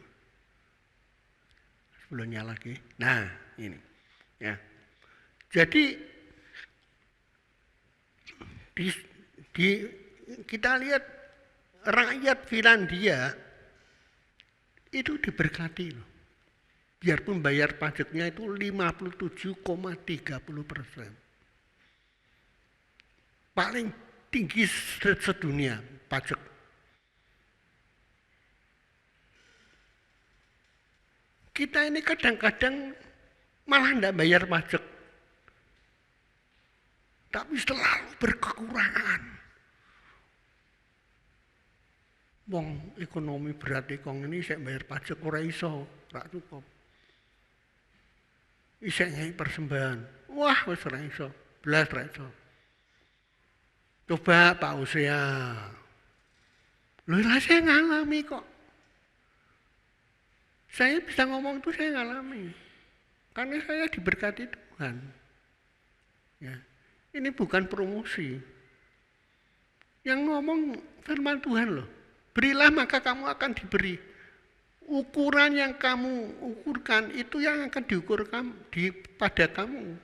lagi. Nah, ini. Ya. Jadi kita lihat rakyat Finlandia itu diberkati loh. Biarpun bayar pajaknya itu 57,30%. Paling tinggi sedunia pajak. Kita ini kadang-kadang malah tidak bayar pajak. Tapi selalu berkekurangan. Wong ekonomi berat kong ini saya bayar pajak ora iso, ora cukup. Isek ngai persembahan. Wah, wis ora iso. Blas ora iso. Coba Pak Usia. Loh lah saya ngalami kok. Saya bisa ngomong itu saya ngalami. Karena saya diberkati Tuhan. Ya. Ini bukan promosi. Yang ngomong firman Tuhan loh. Berilah maka kamu akan diberi. Ukuran yang kamu ukurkan itu yang akan diukur pada kamu.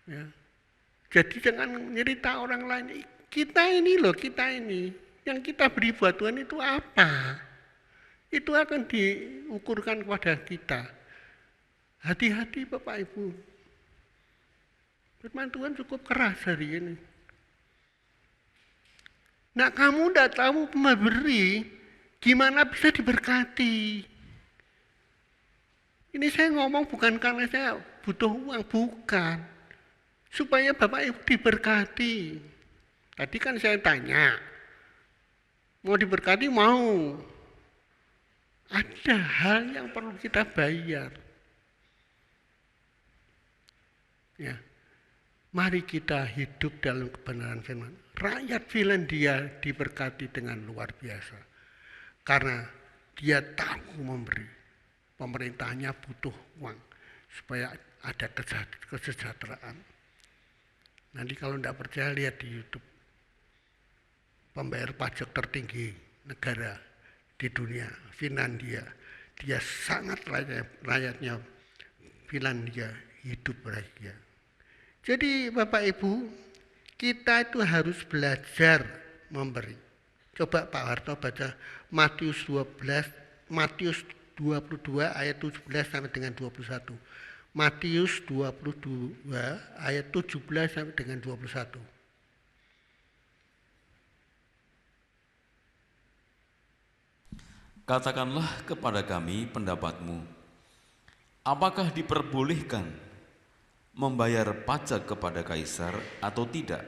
Ya. Jadi jangan nyerita orang lain. Kita ini loh, kita ini. Yang kita beri buat Tuhan itu apa? Itu akan diukurkan kepada kita. Hati-hati Bapak Ibu. Firman Tuhan cukup keras hari ini. Nah kamu tidak tahu memberi, gimana bisa diberkati? Ini saya ngomong bukan karena saya butuh uang, bukan. Supaya Bapak Ibu diberkati. Tadi kan saya tanya, mau diberkati mau. Ada hal yang perlu kita bayar. Ya. Mari kita hidup dalam kebenaran firman. Rakyat Finlandia diberkati dengan luar biasa. Karena dia tahu memberi. Pemerintahnya butuh uang supaya ada kesejahteraan. Nanti kalau tidak percaya lihat di YouTube. Pembayar pajak tertinggi negara di dunia, Finlandia. Dia sangat rakyatnya Finlandia hidup bahagia. Jadi Bapak Ibu, kita itu harus belajar memberi. Coba Pak Harto baca Matius 22 ayat 17 sampai dengan 21. Matius 22 ayat 17 sampai dengan 21. Katakanlah kepada kami pendapatmu, apakah diperbolehkan membayar pajak kepada kaisar atau tidak?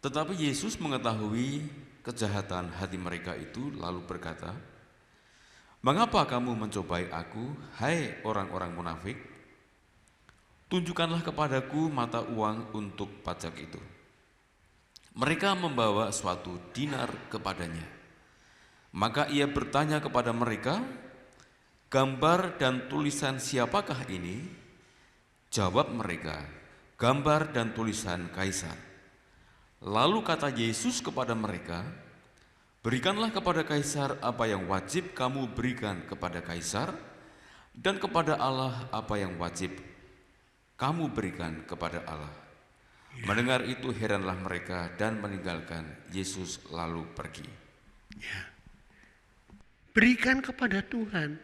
Tetapi Yesus mengetahui kejahatan hati mereka itu lalu berkata, mengapa kamu mencobai aku, hai orang-orang munafik? Tunjukkanlah kepadaku mata uang untuk pajak itu. Mereka membawa suatu dinar kepadanya. Maka ia bertanya kepada mereka, gambar dan tulisan siapakah ini? Jawab mereka, gambar dan tulisan kaisar. Lalu kata Yesus kepada mereka, berikanlah kepada kaisar apa yang wajib kamu berikan kepada kaisar, dan kepada Allah apa yang wajib kamu berikan kepada Allah. Ya. Mendengar itu heranlah mereka dan meninggalkan Yesus lalu pergi. Ya. Berikan kepada Tuhan.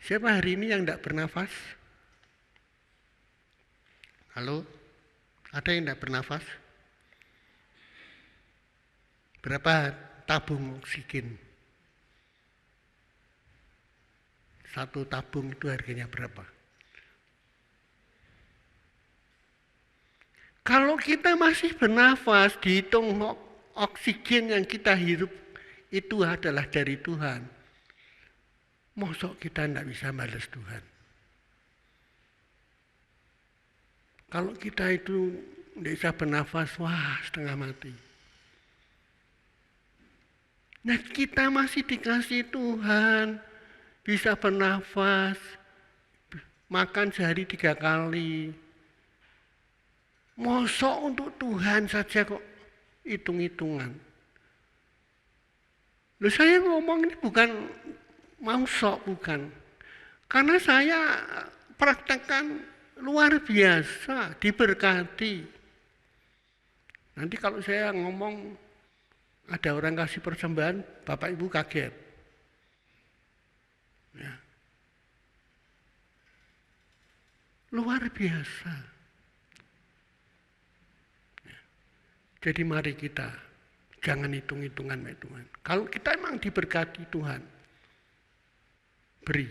Siapa hari ini yang tidak bernafas? Halo? Ada yang tidak bernafas? Berapa tabung oksigen? Satu tabung itu harganya berapa? Kalau kita masih bernafas, dihitung oksigen yang kita hirup itu adalah dari Tuhan. Mosok kita tidak bisa balas Tuhan. Kalau kita itu tidak bisa bernafas, wah setengah mati. Nah kita masih dikasih Tuhan, bisa bernafas, makan sehari 3 kali. Mosok untuk Tuhan saja kok hitung-hitungan. Loh saya ngomong ini bukan mausok, bukan. Karena saya praktekkan luar biasa, diberkati. Nanti kalau saya ngomong ada orang kasih persembahan, Bapak Ibu kaget. Ya. Luar biasa. Ya. Jadi mari kita jangan hitung-hitungan Tuhan. Kalau kita emang diberkati Tuhan, beri.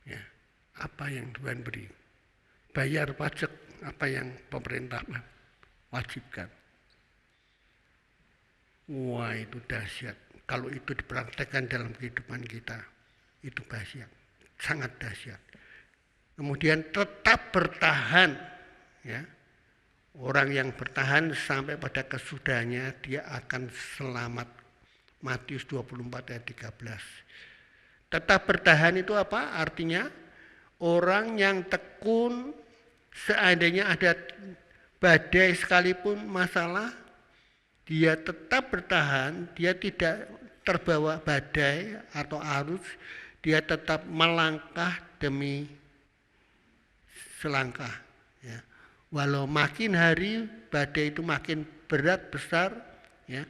Ya. Apa yang Tuhan beri. Bayar pajak apa yang pemerintah wajibkan. Wah itu dahsyat. Kalau itu dipraktekkan dalam kehidupan kita, itu dahsyat. Sangat dahsyat. Kemudian tetap bertahan. Ya. Orang yang bertahan sampai pada kesudahannya, dia akan selamat. Matius 24 ayat 13. Tetap bertahan itu apa? Artinya orang yang tekun, seandainya ada badai sekalipun masalah, dia tetap bertahan, dia tidak terbawa badai atau arus, dia tetap melangkah demi selangkah. Ya. Walau makin hari badai itu makin berat, besar, ya,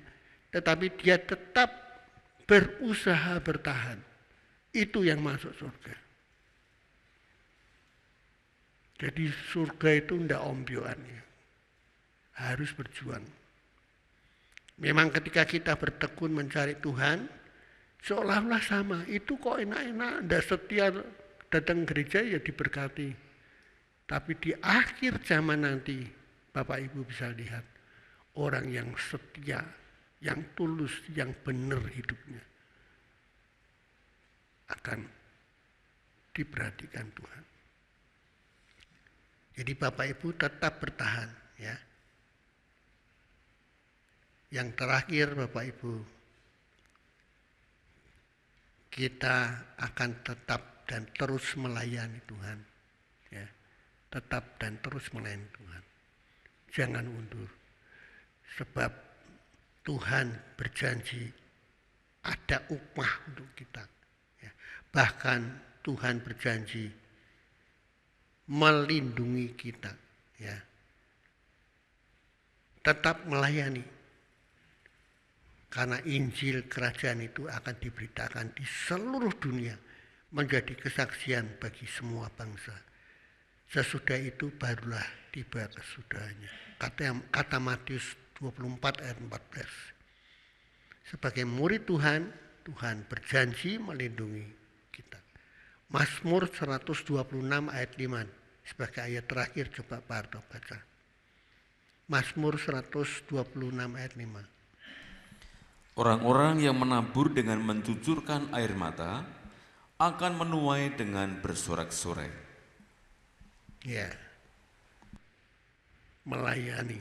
tetapi dia tetap berusaha bertahan. Itu yang masuk surga. Jadi surga itu tidak ombyoan, ya. Harus berjuang. Memang ketika kita bertekun mencari Tuhan, seolah-olah sama. Itu kok enak-enak, tidak setia datang gereja ya diberkati. Tapi di akhir zaman nanti, Bapak Ibu bisa lihat, orang yang setia, yang tulus, yang benar hidupnya, akan diperhatikan Tuhan. Jadi Bapak Ibu tetap bertahan, ya. Yang terakhir Bapak Ibu, kita akan tetap dan terus melayani Tuhan, ya. Tetap dan terus melayani Tuhan. Jangan undur. Sebab Tuhan berjanji ada upah untuk kita, ya. Bahkan Tuhan berjanji melindungi kita, ya. Tetap melayani, karena Injil kerajaan itu akan diberitakan di seluruh dunia, menjadi kesaksian bagi semua bangsa. Sesudah itu barulah tiba kesudahannya. Kata Matius 24 ayat 14. Sebagai murid Tuhan, Tuhan berjanji melindungi kita. Mazmur 126 ayat 5. Sebagai ayat terakhir coba Pak Arto baca. Mazmur 126 ayat 5. Orang-orang yang menabur dengan mencucurkan air mata akan menuai dengan bersorak-sorai. Ya. Melayani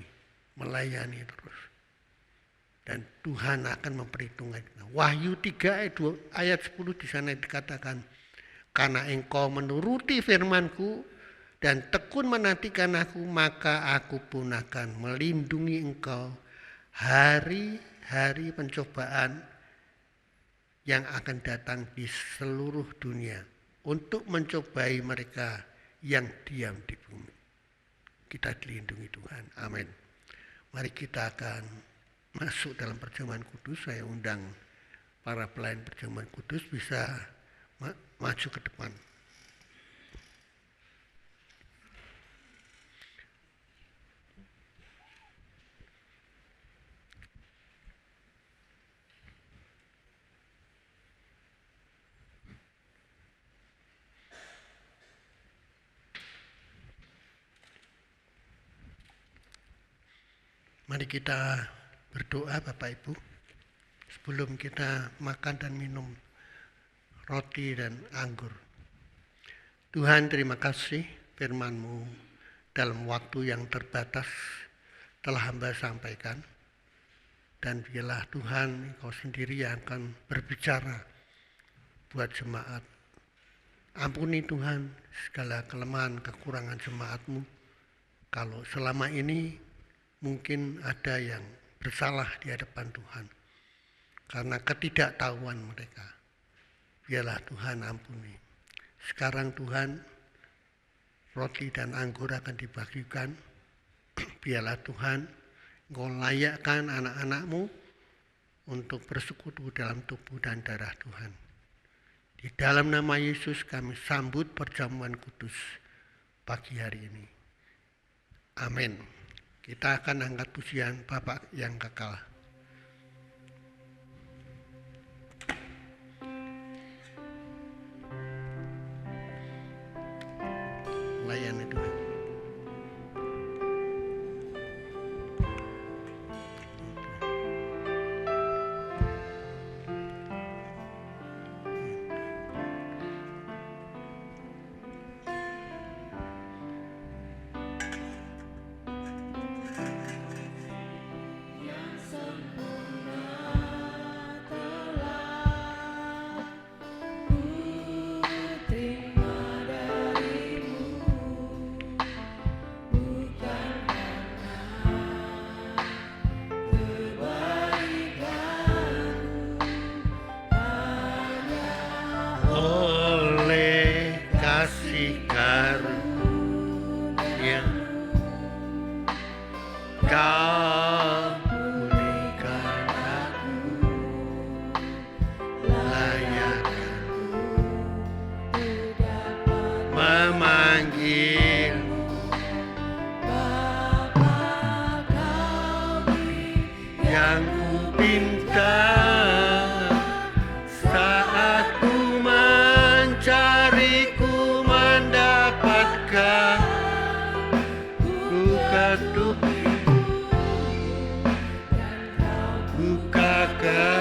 terus. Dan Tuhan akan memperhitungkan. Wahyu 3 ayat 10 di sana dikatakan, karena engkau menuruti firman-Ku dan tekun menantikan Aku, maka Aku pun akan melindungi engkau hari-hari pencobaan yang akan datang di seluruh dunia untuk mencobai mereka yang diam di bumi. Kita dilindungi Tuhan. Amin. Mari kita akan masuk dalam perjamuan kudus. Saya undang para pelayan perjamuan kudus bisa maju ke depan. Mari kita berdoa Bapak Ibu sebelum kita makan dan minum roti dan anggur. Tuhan, terima kasih firman-Mu dalam waktu yang terbatas telah hamba sampaikan. Dan biarlah Tuhan Engkau sendiri yang akan berbicara buat jemaat. Ampuni Tuhan segala kelemahan kekurangan jemaat-Mu. Kalau selama ini mungkin ada yang bersalah di hadapan Tuhan karena ketidaktahuan mereka. Biarlah Tuhan ampuni. Sekarang Tuhan, roti dan anggur akan dibagikan. Biarlah Tuhan Engkau layakkan anak-anak-Mu untuk bersekutu dalam tubuh dan darah Tuhan. Di dalam nama Yesus kami sambut perjamuan kudus pagi hari ini. Amin. Kita akan angkat pujian Bapa yang kekal. Layani Tuhan. Oleh kasih karunia Kau pulihkan aku, layakkan memanggilmu Bapa kami yang ku pinta. Saat ku mencari, ku mendapatkan, ku ketuk pintu dan kau bukakan.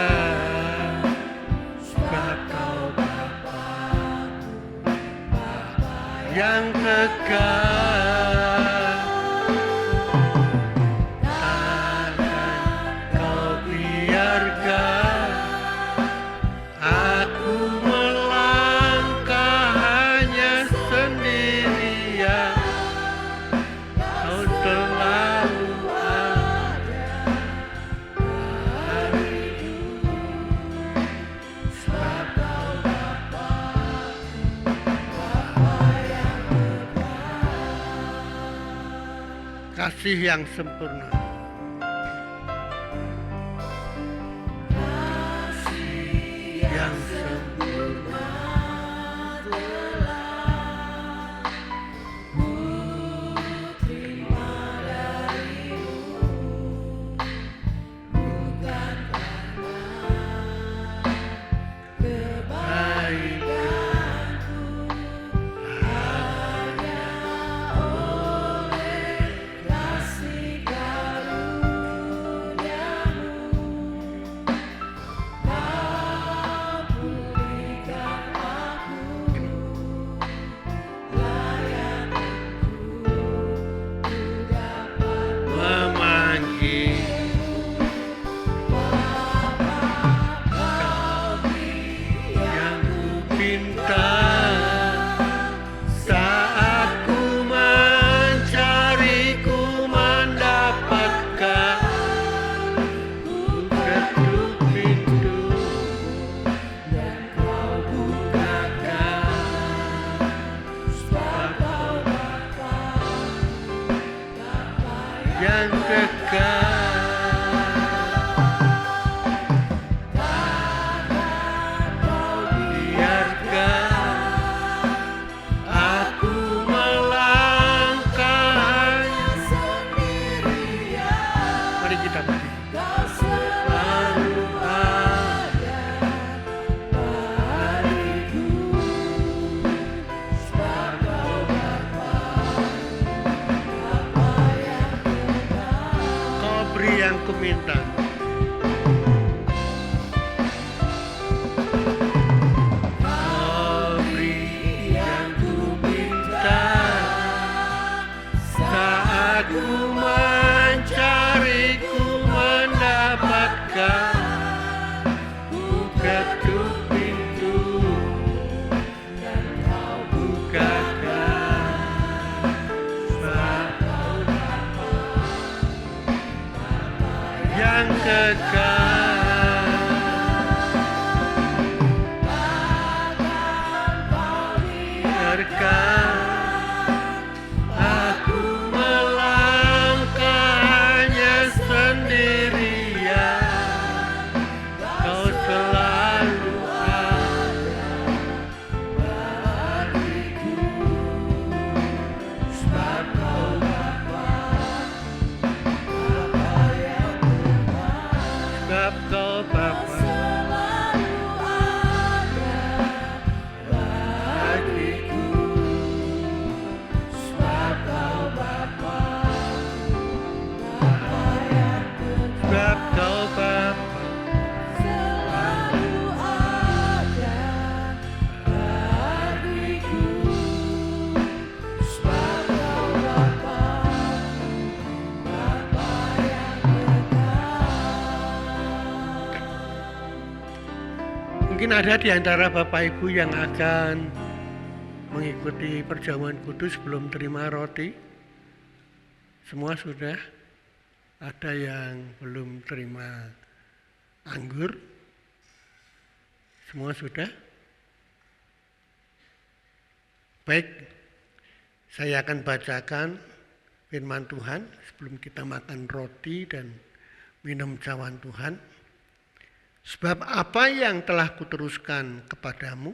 Sebab kau Bapa-Ku, Bapa yang kekal. Takkan kau biarkan aku melangkah hanya sendirian. Kau selalu ada hariku. Sebab kau Bapa-Ku, Bapa yang kekal. Kasih yang sempurna. Yang sempurna telah ku terima darimu, bukan karena kebaikanku, hanya oleh kasih karunia-Mu. Yang kekal. Takkan kau biarkan aku melangkah hanya sendirian. Mari kita berdiri. Kau selalu ada hariku. Sebab kau Bapa yang kekal. Kau ku minta. Kau beri yang ku minta saat ku mencari, ku mendapatkan. Ku ketuk pintu dan kau bukakan. Sebab yang kekal. Biarkan aku melangkah hanya sendirian, kau selalu ada bagiku. Sebab kau Bapa, Bapa yang benar. Sebab kau Bapa selalu ada bagiku. Sebab kau Bapa, Bapa yang benar. Sebab kau Bapa selalu ada bagiku. Sebab kau Bapa, Bapa yang benar. Mungkin ada di antara Bapak Ibu yang akan mengikuti perjamuan kudus belum terima roti. Semua sudah. Ada yang belum terima anggur. Semua sudah. Baik, saya akan bacakan firman Tuhan sebelum kita makan roti dan minum cawan Tuhan. Sebab apa yang telah kuteruskan kepadamu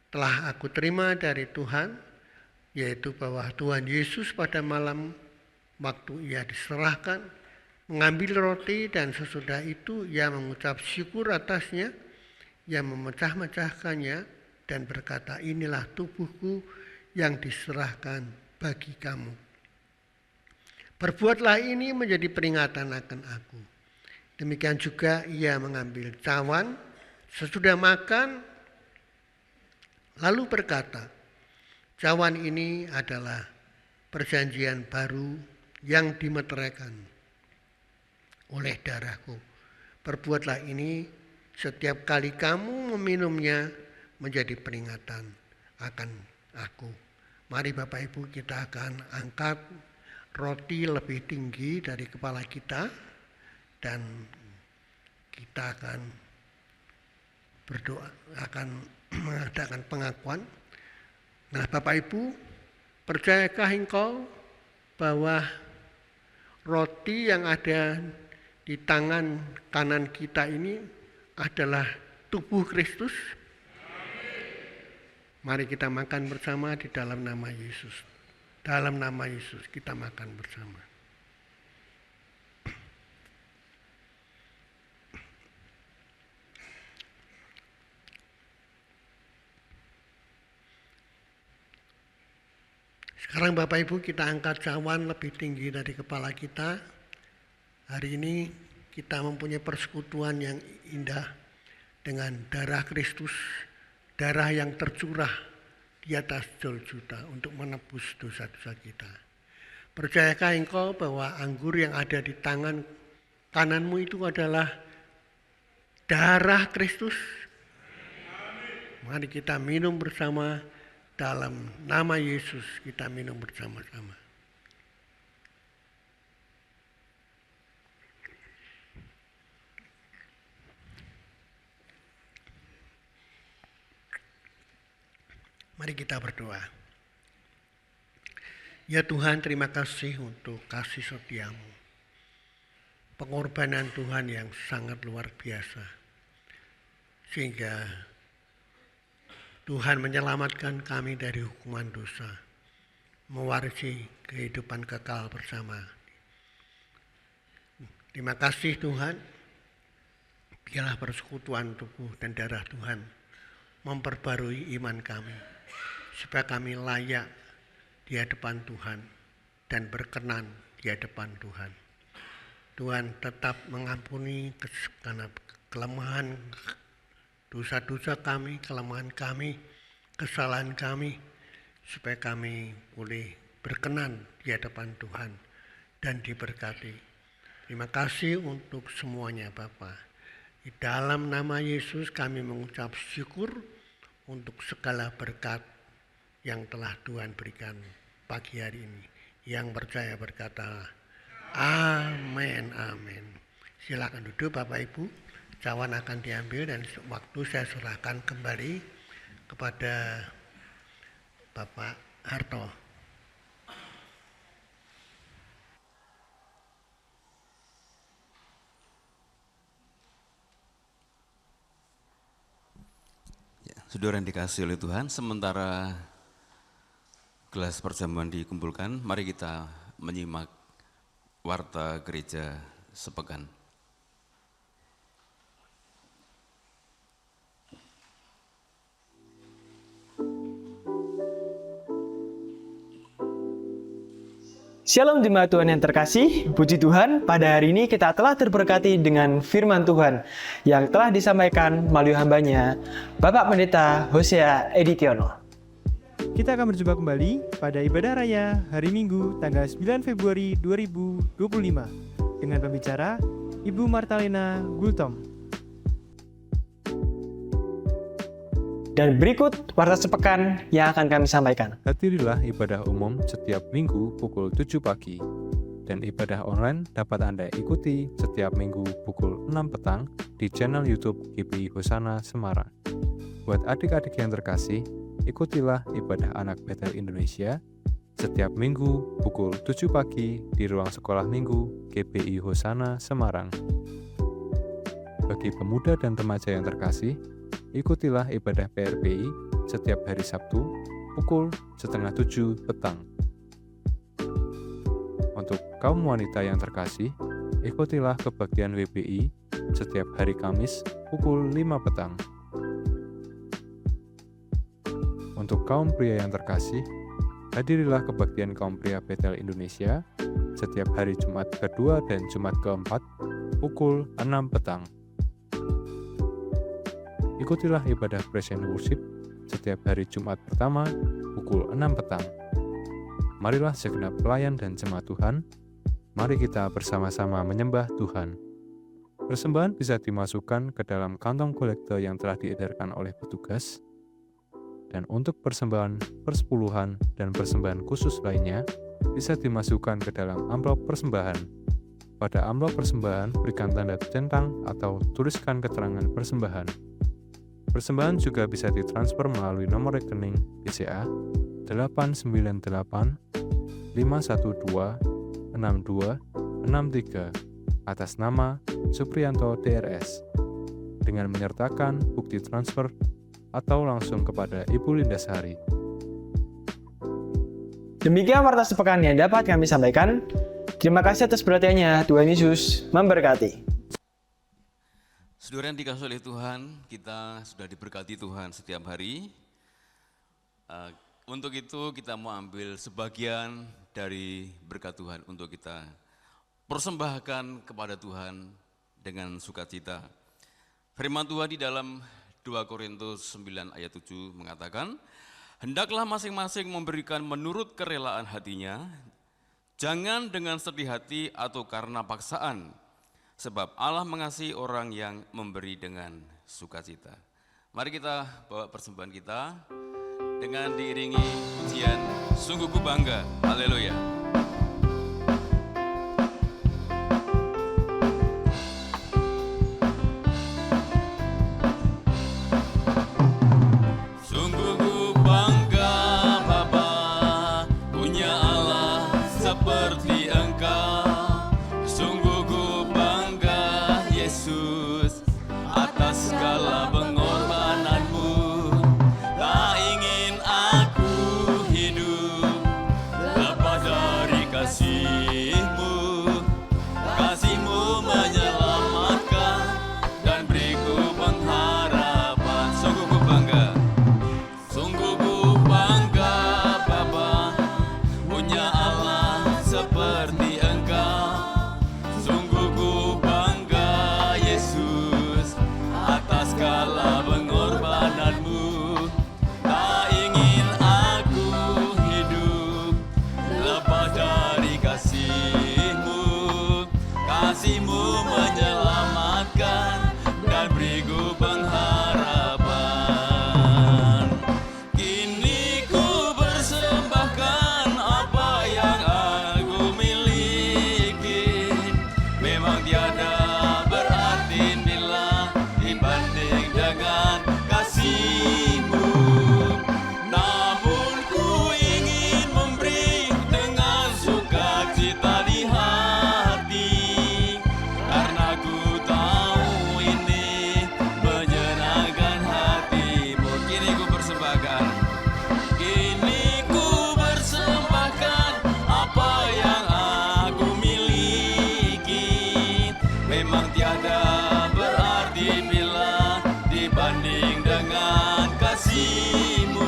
telah aku terima dari Tuhan, yaitu bahwa Tuhan Yesus pada malam waktu ia diserahkan mengambil roti dan sesudah itu ia mengucap syukur atasnya, ia memecah-mecahkannya dan berkata, inilah tubuhku yang diserahkan bagi kamu. Perbuatlah ini menjadi peringatan akan aku. Demikian juga ia mengambil cawan sesudah makan, lalu berkata, cawan ini adalah perjanjian baru yang dimeteraikan oleh darahku. Perbuatlah ini setiap kali kamu meminumnya menjadi peringatan akan aku. Mari Bapak Ibu, kita akan angkat roti lebih tinggi dari kepala kita. Dan kita akan berdoa, akan mengadakan pengakuan. Nah Bapak Ibu, percayakah engkau bahwa roti yang ada di tangan kanan kita ini adalah tubuh Kristus? Mari kita makan bersama di dalam nama Yesus. Dalam nama Yesus kita makan bersama. Sekarang Bapak Ibu, kita angkat cawan lebih tinggi dari kepala kita. Hari ini kita mempunyai persekutuan yang indah dengan darah Kristus, darah yang tercurah di atas Golgota untuk menebus dosa-dosa kita. Percayakah engkau bahwa anggur yang ada di tangan kananmu itu adalah darah Kristus? Mari kita minum bersama. Dalam nama Yesus kita minum bersama-sama. Mari kita berdoa. Ya Tuhan, terima kasih untuk kasih setiamu. Pengorbanan Tuhan yang sangat luar biasa. Sehingga Tuhan menyelamatkan kami dari hukuman dosa, mewarisi kehidupan kekal bersama. Terima kasih Tuhan, biarlah persekutuan tubuh dan darah Tuhan memperbarui iman kami, supaya kami layak di hadapan Tuhan dan berkenan di hadapan Tuhan. Tuhan tetap mengampuni karena kelemahan, dosa-dosa kami, kelemahan kami, kesalahan kami, supaya kami boleh berkenan di hadapan Tuhan dan diberkati. Terima kasih untuk semuanya Bapa. Di dalam nama Yesus kami mengucap syukur untuk segala berkat yang telah Tuhan berikan pagi hari ini. Yang percaya berkata, amin, amin. Silakan duduk Bapak Ibu. Cawan akan diambil dan waktu saya serahkan kembali kepada Bapak Harto. Saudara yang dikasihi oleh Tuhan, sementara gelas perjamuan dikumpulkan, mari kita menyimak warta gereja sepekan. Shalom jemaat Tuhan yang terkasih, puji Tuhan pada hari ini kita telah terberkati dengan firman Tuhan yang telah disampaikan melalui hambanya, Bapak Pendeta Hosea Editiono. Kita akan berjumpa kembali pada ibadah raya hari Minggu tanggal 9 Februari 2025 dengan pembicara Ibu Martalena Gultom. Dan berikut warta sepekan yang akan kami sampaikan. Hadirilah ibadah umum setiap minggu pukul 7 pagi, dan ibadah online dapat Anda ikuti setiap minggu pukul 6 petang di channel YouTube GPI Hosana Semarang. Buat adik-adik yang terkasih, ikutilah ibadah anak Betel Indonesia setiap minggu pukul 7 pagi di ruang sekolah minggu GPI Hosana Semarang. Bagi pemuda dan remaja yang terkasih, ikutilah ibadah PRPI setiap hari Sabtu pukul 6:30 petang. Untuk kaum wanita yang terkasih, ikutilah kebaktian WBI setiap hari Kamis pukul 5 petang. Untuk kaum pria yang terkasih, hadirilah kebaktian kaum pria Betel Indonesia setiap hari Jumat kedua dan Jumat keempat pukul 6 petang. Ikutilah ibadah praise and worship setiap hari Jumat pertama pukul 6 petang. Marilah segenap pelayan dan jemaat Tuhan, mari kita bersama-sama menyembah Tuhan. Persembahan bisa dimasukkan ke dalam kantong kolektor yang telah diedarkan oleh petugas, dan untuk persembahan persepuluhan dan persembahan khusus lainnya bisa dimasukkan ke dalam amplop persembahan. Pada amplop persembahan berikan tanda centang atau tuliskan keterangan persembahan. Persembahan juga bisa ditransfer melalui nomor rekening BCA 898 512 6263 atas nama Supriyanto DRS dengan menyertakan bukti transfer atau langsung kepada Ibu Lindasari. Demikian warta sepekan yang dapat kami sampaikan. Terima kasih atas perhatiannya. Tuhan Yesus memberkati. Saudara yang dikasihi oleh Tuhan, kita sudah diberkati Tuhan setiap hari. Untuk itu kita mau ambil sebagian dari berkat Tuhan untuk kita persembahkan kepada Tuhan dengan sukacita. Firman Tuhan di dalam 2 Korintus 9 ayat 7 mengatakan, hendaklah masing-masing memberikan menurut kerelaan hatinya, jangan dengan sedih hati atau karena paksaan, sebab Allah mengasihi orang yang memberi dengan sukacita. Mari kita bawa persembahan kita dengan diiringi pujian Sungguh Ku Bangga. Haleluya. Sungguh ku bangga Bapa, punya Allah seperti Engkau. Atas segala pengorbananmu, tak ingin aku hidup lepas dari kasih-Mu. Kasih-Mu menyelamatkan dan beriku pengharapan. Sungguh ku bangga Bapa, punya Allah seperti Engkau. kasih-Mu menyelamatkan dan beriku pengharapan. Kini ku persembahkan apa yang aku miliki. Memang tiada berarti bila dibanding dengan kasih-Mu. Namun ku ingin memberi dengan sukacita di hati, karena ku tahu ini menyenangkan hati-Mu. Kini ku persembahkan, apa yang aku miliki. Memang tiada berarti bila dibanding dengan kasih-Mu.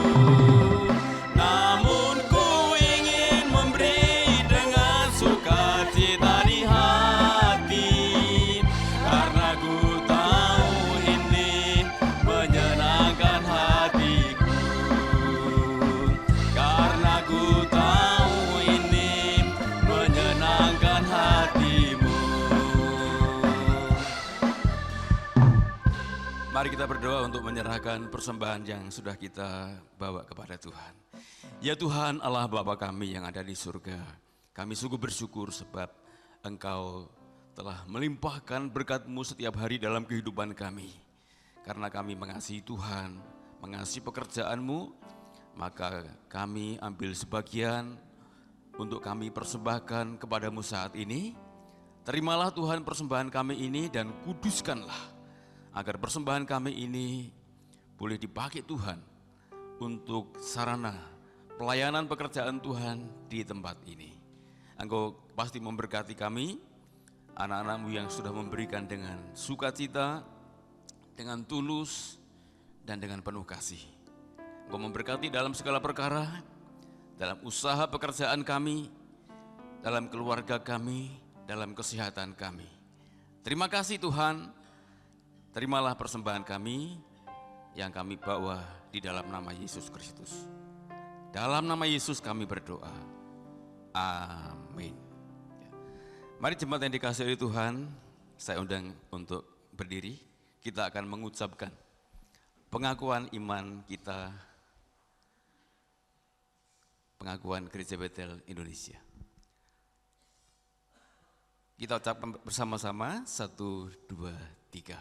Namun ku ingin memberi dengan sukacita di hati, karena ku tahu ini menyenangkan hatiku. Karena ku tahu ini menyenangkan hati-Mu. Mari kita berdoa untuk menyerahkan persembahan yang sudah kita bawa kepada Tuhan. Ya Tuhan Allah Bapa kami yang ada di surga, kami sungguh bersyukur sebab Engkau telah melimpahkan berkat-Mu setiap hari dalam kehidupan kami. Karena kami mengasihi Tuhan, mengasihi pekerjaan-Mu, maka kami ambil sebagian untuk kami persembahkan kepadamu saat ini. Terimalah Tuhan persembahan kami ini dan kuduskanlah, agar persembahan kami ini boleh dipakai Tuhan untuk sarana pelayanan pekerjaan Tuhan di tempat ini. Engkau pasti memberkati kami, anak-anak-Mu yang sudah memberikan dengan sukacita, dengan tulus, dan dengan penuh kasih. Engkau memberkati dalam segala perkara, dalam usaha pekerjaan kami, dalam keluarga kami, dalam kesehatan kami. Terima kasih Tuhan, terimalah persembahan kami yang kami bawa di dalam nama Yesus Kristus. Dalam nama Yesus kami berdoa. Amin. Mari jemaat yang dikasihi oleh Tuhan, saya undang untuk berdiri. Kita akan mengucapkan pengakuan iman kita, pengakuan Gereja Betel Indonesia. Kita ucapkan bersama-sama, 1, 2, 3.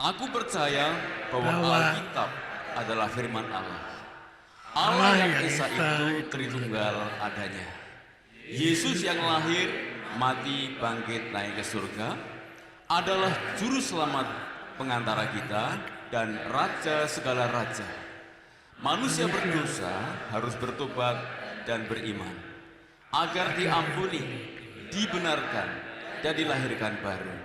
Aku percaya bahwa Alkitab adalah firman Allah. Allah yang Esa itu Tritunggal adanya. Yesus yang lahir, mati, bangkit, naik ke surga adalah juru selamat pengantara kita dan raja segala raja. Manusia berdosa harus bertobat dan beriman agar diampuni, dibenarkan, dan dilahirkan baru,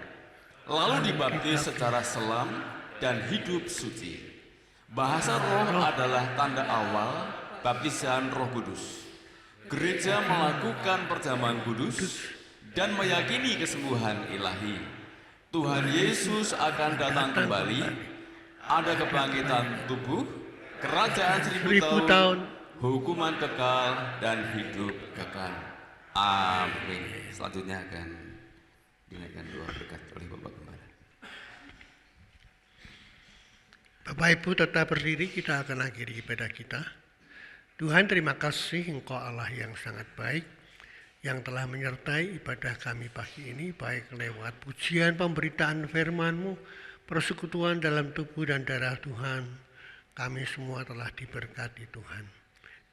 lalu dibaptis secara selam dan hidup suci. Bahasa roh adalah tanda awal baptisan Roh Kudus. Gereja melakukan perjamuan kudus dan meyakini kesembuhan ilahi. Tuhan Yesus akan datang kembali, ada kebangkitan tubuh, kerajaan 1000 tahun, hukuman kekal, dan hidup kekal. Amin. Selanjutnya akan dinaikkan doa berkat oleh Bapak Gembala. Bapak Ibu tetap berdiri, kita akan akhiri ibadah kita. Tuhan, terima kasih Engkau Allah yang sangat baik, yang telah menyertai ibadah kami pagi ini, baik lewat pujian pemberitaan firman-Mu, persekutuan dalam tubuh dan darah Tuhan. Kami semua telah diberkati Tuhan.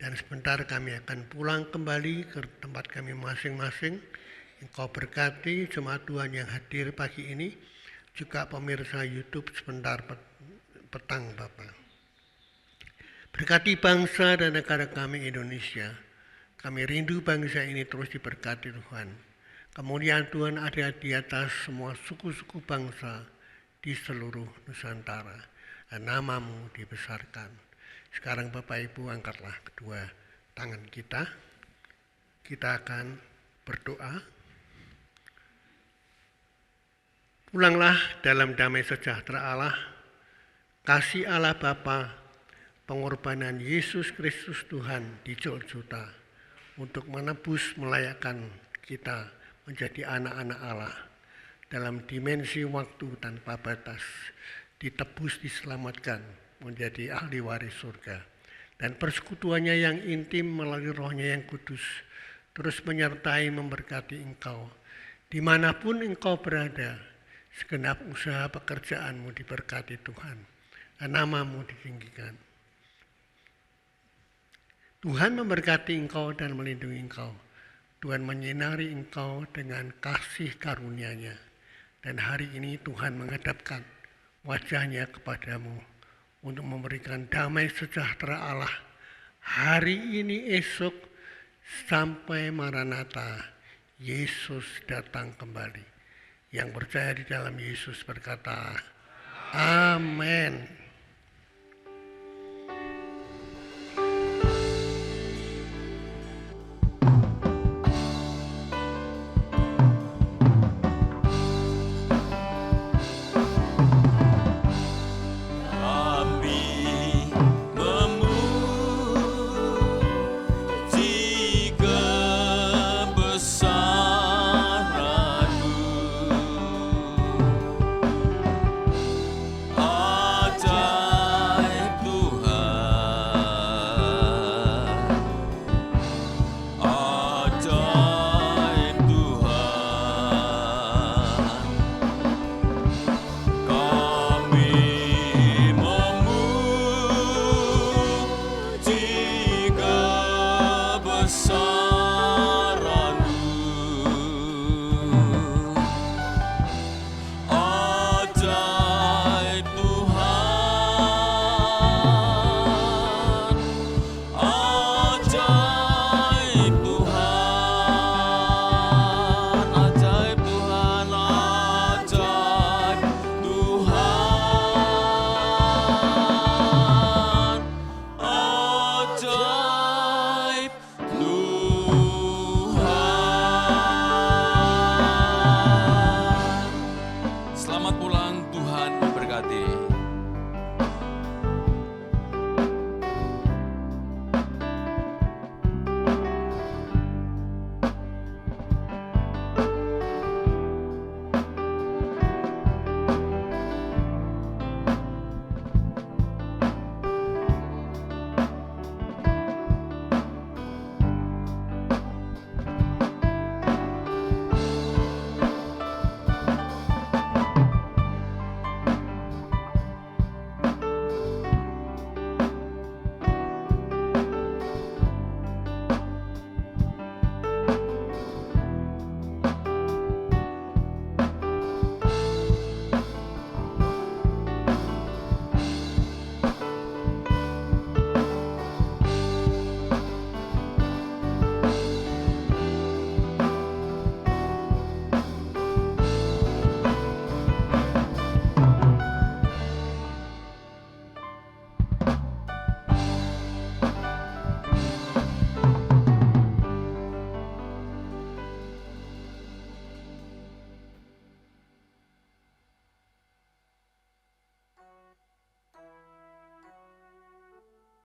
Dan sebentar kami akan pulang kembali ke tempat kami masing-masing. Engkau berkati jemaat Tuhan yang hadir pagi ini, juga pemirsa YouTube sebentar petang Bapak. Berkati bangsa dan negara kami Indonesia. Kami rindu bangsa ini terus diberkati Tuhan. Kemuliaan Tuhan ada di atas semua suku-suku bangsa di seluruh Nusantara. Dan nama-Mu dibesarkan. Sekarang Bapak Ibu angkatlah kedua tangan kita. Kita akan berdoa. Pulanglah dalam damai sejahtera Allah, kasih Allah Bapa, pengorbanan Yesus Kristus Tuhan di Golgota untuk menebus melayakkan kita menjadi anak-anak Allah. dalam dimensi waktu tanpa batas, ditebus, diselamatkan, menjadi ahli waris surga. Dan persekutuannya yang intim melalui Roh-Nya yang kudus terus menyertai memberkati engkau. Dimanapun engkau berada, segenap usaha pekerjaanmu diberkati Tuhan, dan namamu ditinggikan. Tuhan memberkati engkau dan melindungi engkau. Tuhan menyinari engkau dengan kasih karunia-Nya. Dan hari ini Tuhan menghadapkan wajah-Nya kepadamu untuk memberikan damai sejahtera Allah hari ini, esok, sampai Maranatha, Yesus datang kembali. Yang percaya di dalam Yesus berkata, Amin.